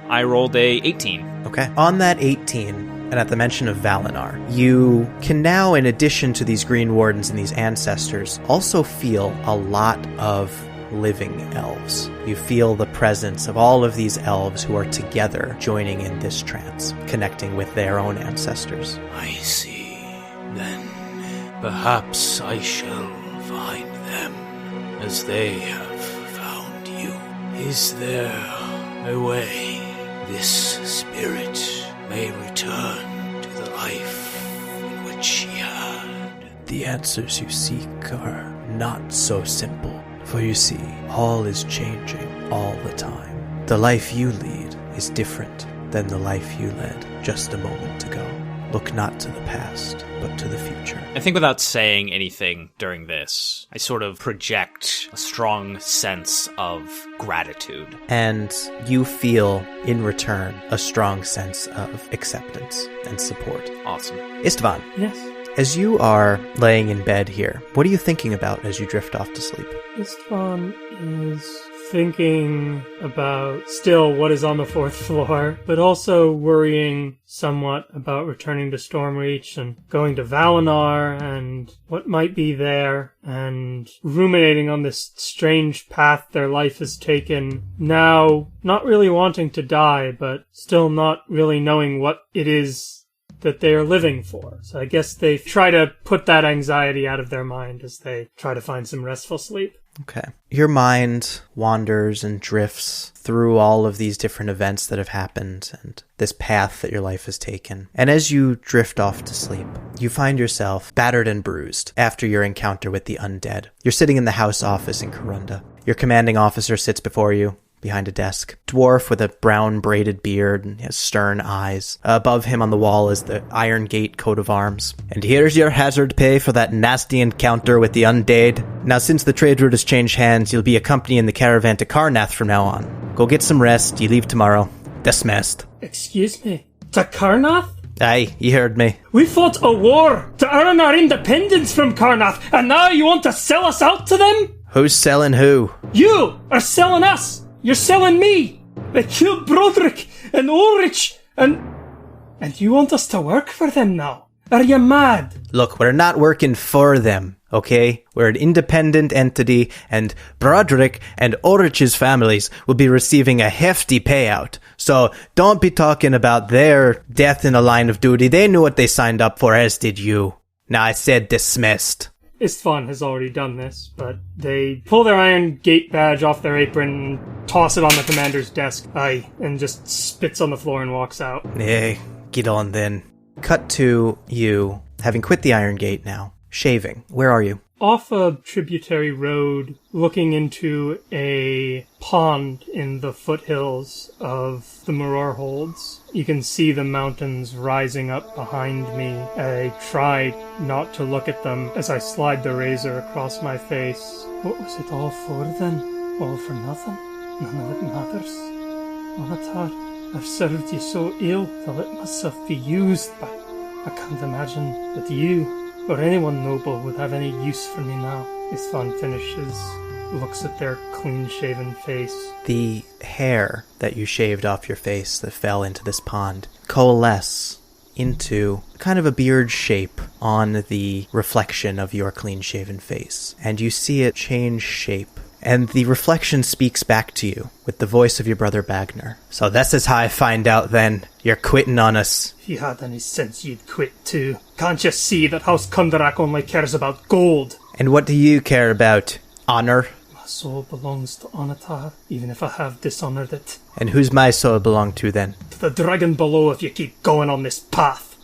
C: I rolled a 18.
A: Okay. On that 18, and at the mention of Valinor, you can now, in addition to these Green Wardens and these ancestors, also feel a lot of living elves. You feel the presence of all of these elves who are together joining in this trance, connecting with their own ancestors.
F: I see. Then perhaps I shall find them as they have found you. Is there a way this spirit may return to the life in which he had?
A: The answers you seek are not so simple. For you see, all is changing all the time. The life you lead is different than the life you led just a moment ago. Look not to the past, but to the future.
C: I think without saying anything during this, I sort of project a strong sense of gratitude.
A: And you feel, in return, a strong sense of acceptance and support.
C: Awesome.
A: Istvan,
D: Yes.
A: as you are laying in bed here, what are you thinking about as you drift off to sleep?
D: Istvan is thinking about still what is on the 4th floor, but also worrying somewhat about returning to Stormreach and going to Valinor and what might be there, and ruminating on this strange path their life has taken, now not really wanting to die, but still not really knowing what it is that they are living for. So I guess they try to put that anxiety out of their mind as they try to find some restful sleep.
A: Okay. Your mind wanders and drifts through all of these different events that have happened and this path that your life has taken. And as you drift off to sleep, you find yourself battered and bruised after your encounter with the undead. You're sitting in the house office in Corunda. Your commanding officer sits before you, behind a desk. Dwarf with a brown braided beard and has stern eyes. Above him on the wall is the Iron Gate coat of arms. And here's your hazard pay for that nasty encounter with the undead. Now, since the trade route has changed hands, you'll be accompanying the caravan to Karnath from now on. Go get some rest. You leave tomorrow. Dismissed.
D: Excuse me? To Karnath?
A: Aye, you heard me.
D: We fought a war to earn our independence from Karnath, and now you want to sell us out to them?
A: Who's selling who?
D: You are selling us! You're selling me! They killed Broderick and Ulrich, and you want us to work for them now? Are you mad?
A: Look, we're not working for them, okay? We're an independent entity, and Broderick and Ulrich's families will be receiving a hefty payout. So don't be talking about their death in the line of duty. They knew what they signed up for, as did you. Now I said dismissed.
D: Istvan has already done this, but they pull their iron gate badge off their apron and toss it on the commander's desk, and just spits on the floor and walks out.
A: Hey, get on then. Cut to you, having quit the Iron Gate now, shaving. Where are you?
D: Off a tributary road, looking into a pond in the foothills of the Maror Holds. You can see the mountains rising up behind me. I try not to look at them as I slide the razor across my face. What was it all for then? All for nothing? None of it matters. Onatar, I've served you so ill that it must have been used, but I can't imagine that you or anyone noble would have any use for me now. Istvan finishes, looks at their clean-shaven face.
A: The hair that you shaved off your face that fell into this pond coalesce into kind of a beard shape on the reflection of your clean-shaven face. And you see it change shape. And the reflection speaks back to you with the voice of your brother Bagner. So this is how I find out then. You're quitting on us.
D: If you had any sense, you'd quit too. Can't you see that House Kundarak only cares about gold?
A: And what do you care about? Honor?
D: My soul belongs to Onatar, even if I have dishonored it.
A: And who's my soul belong to then?
D: To the dragon below if you keep going on this path.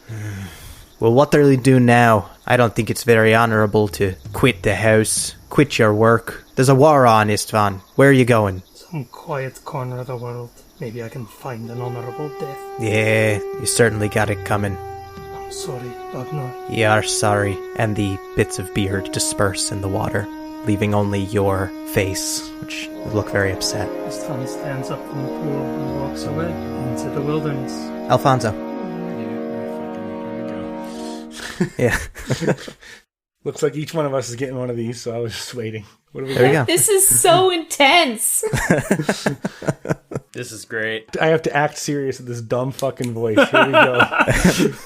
A: Well, what will you do now? I don't think it's very honorable to quit the house, quit your work. There's a war on, Istvan. Where are you going?
D: Some quiet corner of the world. Maybe I can find an honorable death.
A: Yeah, you certainly got it coming.
D: I'm sorry, Bagnar.
A: You are sorry. And the bits of beard disperse in the water, leaving only your face, which look very upset.
D: Istvan stands up from the pool and walks away into the wilderness.
A: Alfonso.
G: Yeah,
A: Yeah.
G: looks like each one of us is getting one of these, so I was just waiting. What do we
A: There you go.
E: This is so intense.
C: This is great.
G: I have to act serious with this dumb fucking voice. Here we go.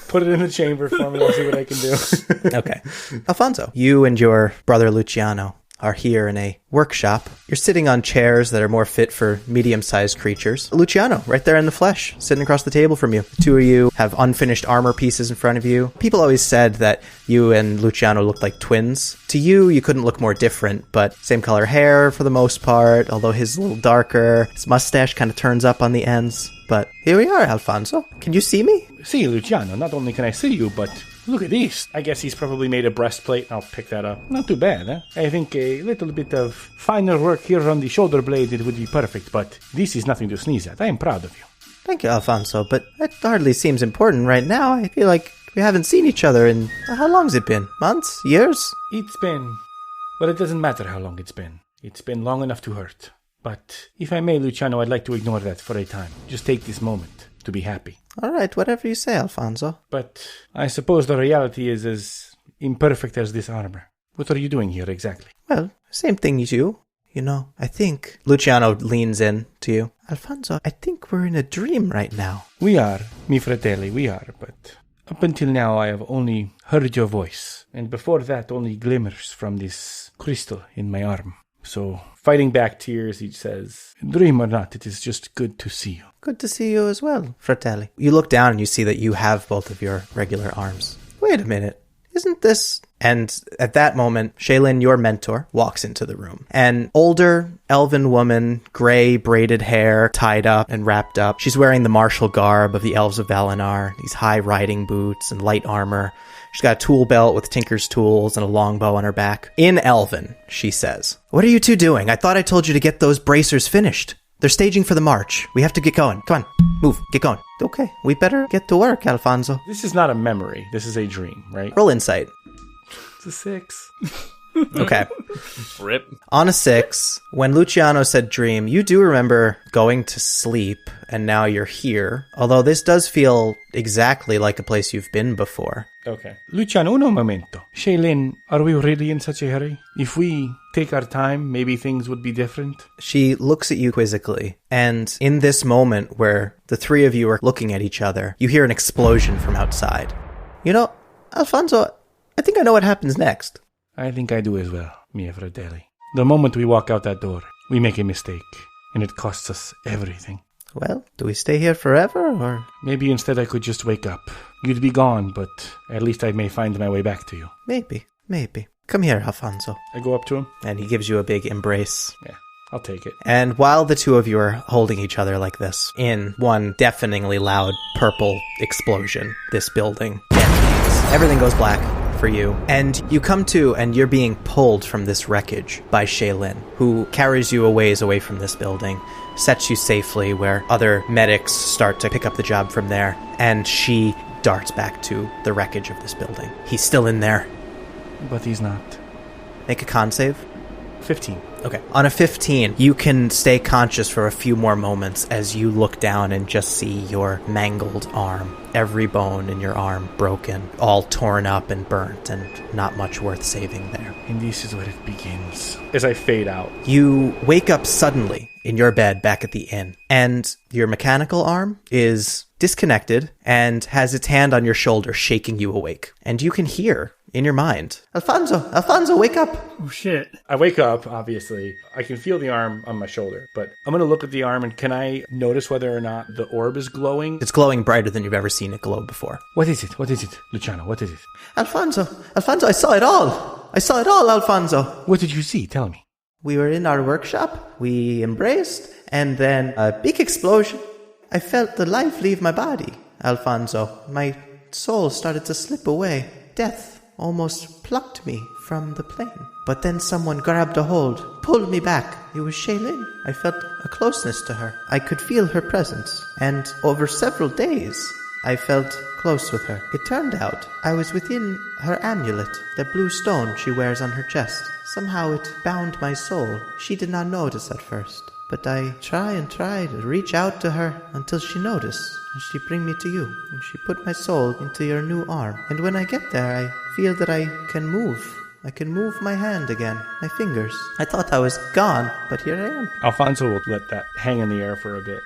G: Put it in the chamber for me. I'll see what I can do.
A: Okay. Alfonso, you and your brother Luciano are here in a workshop. You're sitting on chairs that are more fit for medium-sized creatures. Luciano, right there in the flesh, sitting across the table from you. The two of you have unfinished armor pieces in front of you. People always said that you and Luciano looked like twins. To you, you couldn't look more different, but same color hair for the most part, although his is a little darker. His mustache kind of turns up on the ends. But here we are, Alfonso. Can you see me?
G: See, Luciano, not only can I see you, but look at this. I guess he's probably made a breastplate. I'll pick that up. Not too bad, huh? I think a little bit of finer work here on the shoulder blade, it would be perfect, but this is nothing to sneeze at. I am proud of you.
A: Thank you, Alfonso, but that hardly seems important right now. I feel like we haven't seen each other in... How long's it been? Months? Years?
G: It's been... Well, it doesn't matter how long it's been. It's been long enough to hurt. But if I may, Luciano, I'd like to ignore that for a time. Just take this moment to be happy.
A: All right, whatever you say, Alfonso.
G: But I suppose the reality is as imperfect as this armor. What are you doing here exactly?
A: Well, same thing as you. You know, I think... Luciano leans in to you. Alfonso, I think we're in a dream right now.
G: We are, mi fratelli, we are, but up until now I have only heard your voice, and before that only glimmers from this crystal in my arm. So, fighting back tears, he says, dream or not, it is just good to see you.
A: Good to see you as well, fratelli. You look down and you see that you have both of your regular arms. Wait a minute. Isn't this... And at that moment, Shaylin, your mentor, walks into the room. An older elven woman, gray braided hair, tied up and wrapped up. She's wearing the martial garb of the elves of Valinar, these high riding boots and light armor. She's got a tool belt with tinker's tools and a longbow on her back. In Elven, she says, "What are you two doing? I thought I told you to get those bracers finished. They're staging for the march. We have to get going. Come on, move, get going." Okay, we better get to work, Alfonso.
G: This is not a memory. This is a dream, right?
A: Roll insight.
G: It's a 6.
A: Okay.
C: Rip.
A: On a 6, when Luciano said dream, you do remember going to sleep, and now you're here. Although this does feel exactly like a place you've been before.
G: Okay. Luciano, uno momento. Shaylin, are we really in such a hurry? If we take our time, maybe things would be different?
A: She looks at you quizzically, and in this moment where the three of you are looking at each other, you hear an explosion from outside. You know, Alfonso, I think I know what happens next.
G: I think I do as well, mia fratelli. The moment we walk out that door, we make a mistake, and it costs us everything.
A: Well, do we stay here forever, or...?
G: Maybe instead I could just wake up. You'd be gone, but at least I may find my way back to you.
A: Maybe. Come here, Alfonso.
G: I go up to him.
A: And he gives you a big embrace.
G: Yeah, I'll take it.
A: And while the two of you are holding each other like this, in one deafeningly loud purple explosion, this building detonates. Everything goes black for you. And you come to, and you're being pulled from this wreckage by Shaylin, who carries you a ways away from this building, sets you safely where other medics start to pick up the job from there, and she darts back to the wreckage of this building. He's still in there.
G: But he's not.
A: Make a con save.
G: 15.
A: Okay. On a 15, you can stay conscious for a few more moments as you look down and just see your mangled arm. Every bone in your arm broken, all torn up and burnt, and not much worth saving there.
G: And this is where it begins. As I fade out.
A: You wake up suddenly in your bed back at the inn, and your mechanical arm is disconnected and has its hand on your shoulder shaking you awake. And you can hear in your mind, Alfonso, wake up!
D: Oh, shit.
G: I wake up, obviously. I can feel the arm on my shoulder, but I'm going to look at the arm, and can I notice whether or not the orb is glowing?
A: It's glowing brighter than you've ever seen it glow before.
G: What is it? What is it? Luciano, what is it?
A: Alfonso, I saw it all! Alfonso!
G: What did you see? Tell me.
A: We were in our workshop, we embraced, and then a big explosion. I felt the life leave my body, Alfonso. My soul started to slip away. Death almost plucked me from the plane. But then someone grabbed a hold, pulled me back. It was Shaylin. I felt a closeness to her. I could feel her presence. And over several days, I felt close with her. It turned out I was within her amulet, the blue stone she wears on her chest. Somehow it bound my soul. She did not notice at first. But I tried to reach out to her until she noticed. And she bring me to you. And she put my soul into your new arm. And when I get there, I feel that I can move. I can move my hand again, my fingers. I thought I was gone, but here I am.
G: Alfonso will let that hang in the air for a bit.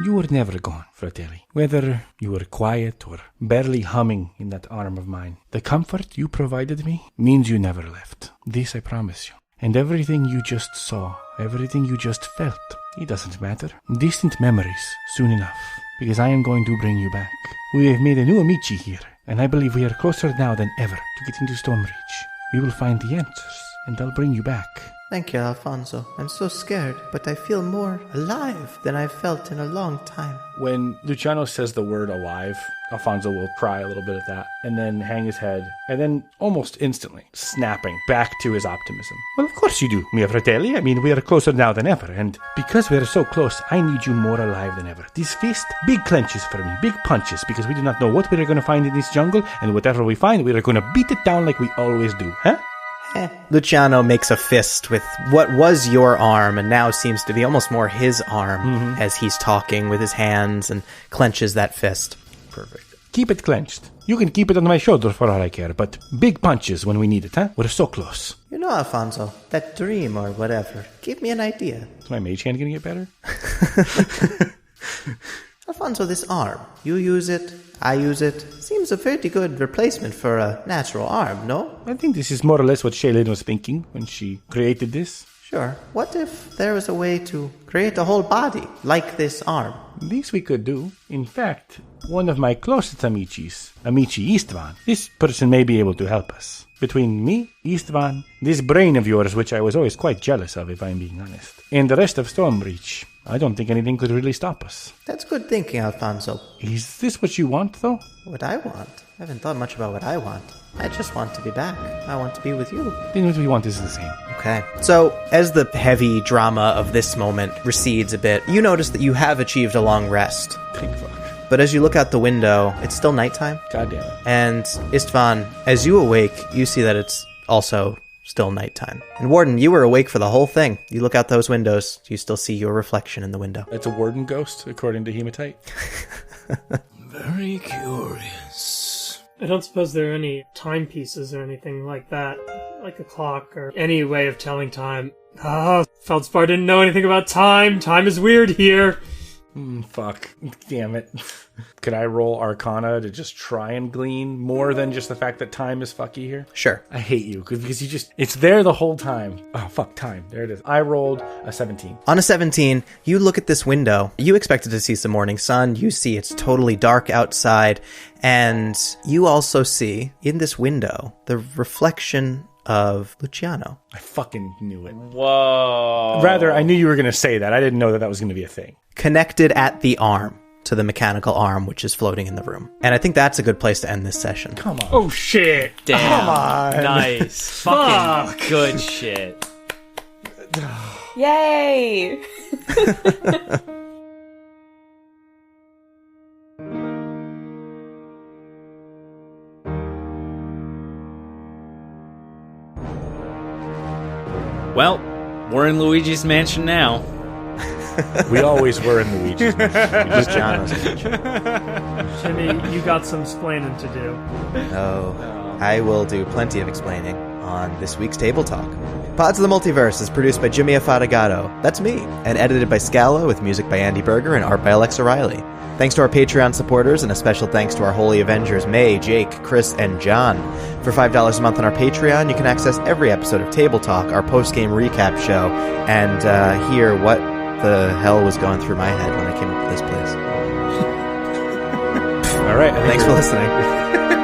G: You were never gone, Fratelli. Whether you were quiet or barely humming in that arm of mine, the comfort you provided me means you never left. This I promise you. And everything you just saw, everything you just felt, it doesn't matter. Distant memories, soon enough, because I am going to bring you back. We have made a new amici here, and I believe we are closer now than ever to getting to Stormreach. We will find the answers, and I'll bring you back.
A: Thank you, Alfonso. I'm so scared, but I feel more alive than I've felt in a long time.
G: When Luciano says the word alive, Alfonso will cry a little bit at that, and then hang his head, and then almost instantly, snapping back to his optimism. Well, of course you do, mio fratelli. I mean, we are closer now than ever, and because we are so close, I need you more alive than ever. This fist, big clenches for me, big punches, because we do not know what we are going to find in this jungle, and whatever we find, we are going to beat it down like we always do, huh?
A: Luciano makes a fist with what was your arm and now seems to be almost more his arm as he's talking with his hands and clenches that fist.
G: Perfect. Keep it clenched. You can keep it on my shoulder for all I care, but big punches when we need it, huh? We're so close.
A: You know, Alfonso, that dream or whatever, give me an idea.
G: Is my mage hand going to get better?
A: Alfonso, this arm, you use it, I use it. Seems a pretty good replacement for a natural arm, no?
G: I think this is more or less what Shaylin was thinking when she created this.
A: Sure. What if there was a way to create a whole body like this arm?
G: This we could do. In fact, one of my closest amicis, Amici Istvan, this person may be able to help us. Between me, Istvan, this brain of yours, which I was always quite jealous of, if I'm being honest, and the rest of Stormreach, I don't think anything could really stop us.
A: That's good thinking, Alfonso.
G: Is this what you want, though?
A: What I want? I haven't thought much about what I want. I just want to be back. I want to be with you.
G: Then what we want is the same.
A: Okay. So, as the heavy drama of this moment recedes a bit, you notice that you have achieved a long rest.
G: Thank fuck.
A: But as you look out the window, it's still nighttime.
G: God damn it.
A: And Istvan, as you awake, you see that it's also still nighttime. And Warden, you were awake for the whole thing. You look out those windows, you still see your reflection in the window.
G: It's a Warden ghost, according to Hematite.
F: Very curious.
D: I don't suppose there are any timepieces or anything like that, like a clock or any way of telling time. Feldspar didn't know anything about time. Time is weird here.
G: Fuck. Damn it. Could I roll Arcana to just try and glean more than just the fact that time is fucky here?
A: Sure.
G: I hate you, because you just... It's there the whole time. Oh, fuck, time. There it is. I rolled a 17.
A: On a 17, you look at this window. You expected to see some morning sun. You see it's totally dark outside. And you also see, in this window, the reflection of Luciano.
G: I fucking knew it.
C: Whoa.
G: Rather, I knew you were going to say that. I didn't know that that was going to be a thing.
A: Connected at the arm to the mechanical arm, which is floating in the room. And I think that's a good place to end this session.
G: Come on.
D: Oh shit!
C: Damn.
G: Come on.
C: Nice. Fucking good shit.
E: Yay!
C: Well, we're in Luigi's mansion now.
G: We always were in Luigi's mansion.
A: Luciano's mansion.
D: Jimmy, you got some explaining to do.
A: Oh, I will do plenty of explaining on this week's Table Talk. Pods of the Multiverse is produced by Jimmy Affatigato, that's me, and edited by Scala with music by Andy Berger and art by Alexa Reilly. Thanks to our Patreon supporters, and a special thanks to our Holy Avengers, May, Jake, Chris, and John. For $5 a month on our Patreon, you can access every episode of Table Talk, our post-game recap show, and hear what the hell was going through my head when I came up to this place.
G: All right.
A: Thanks for listening.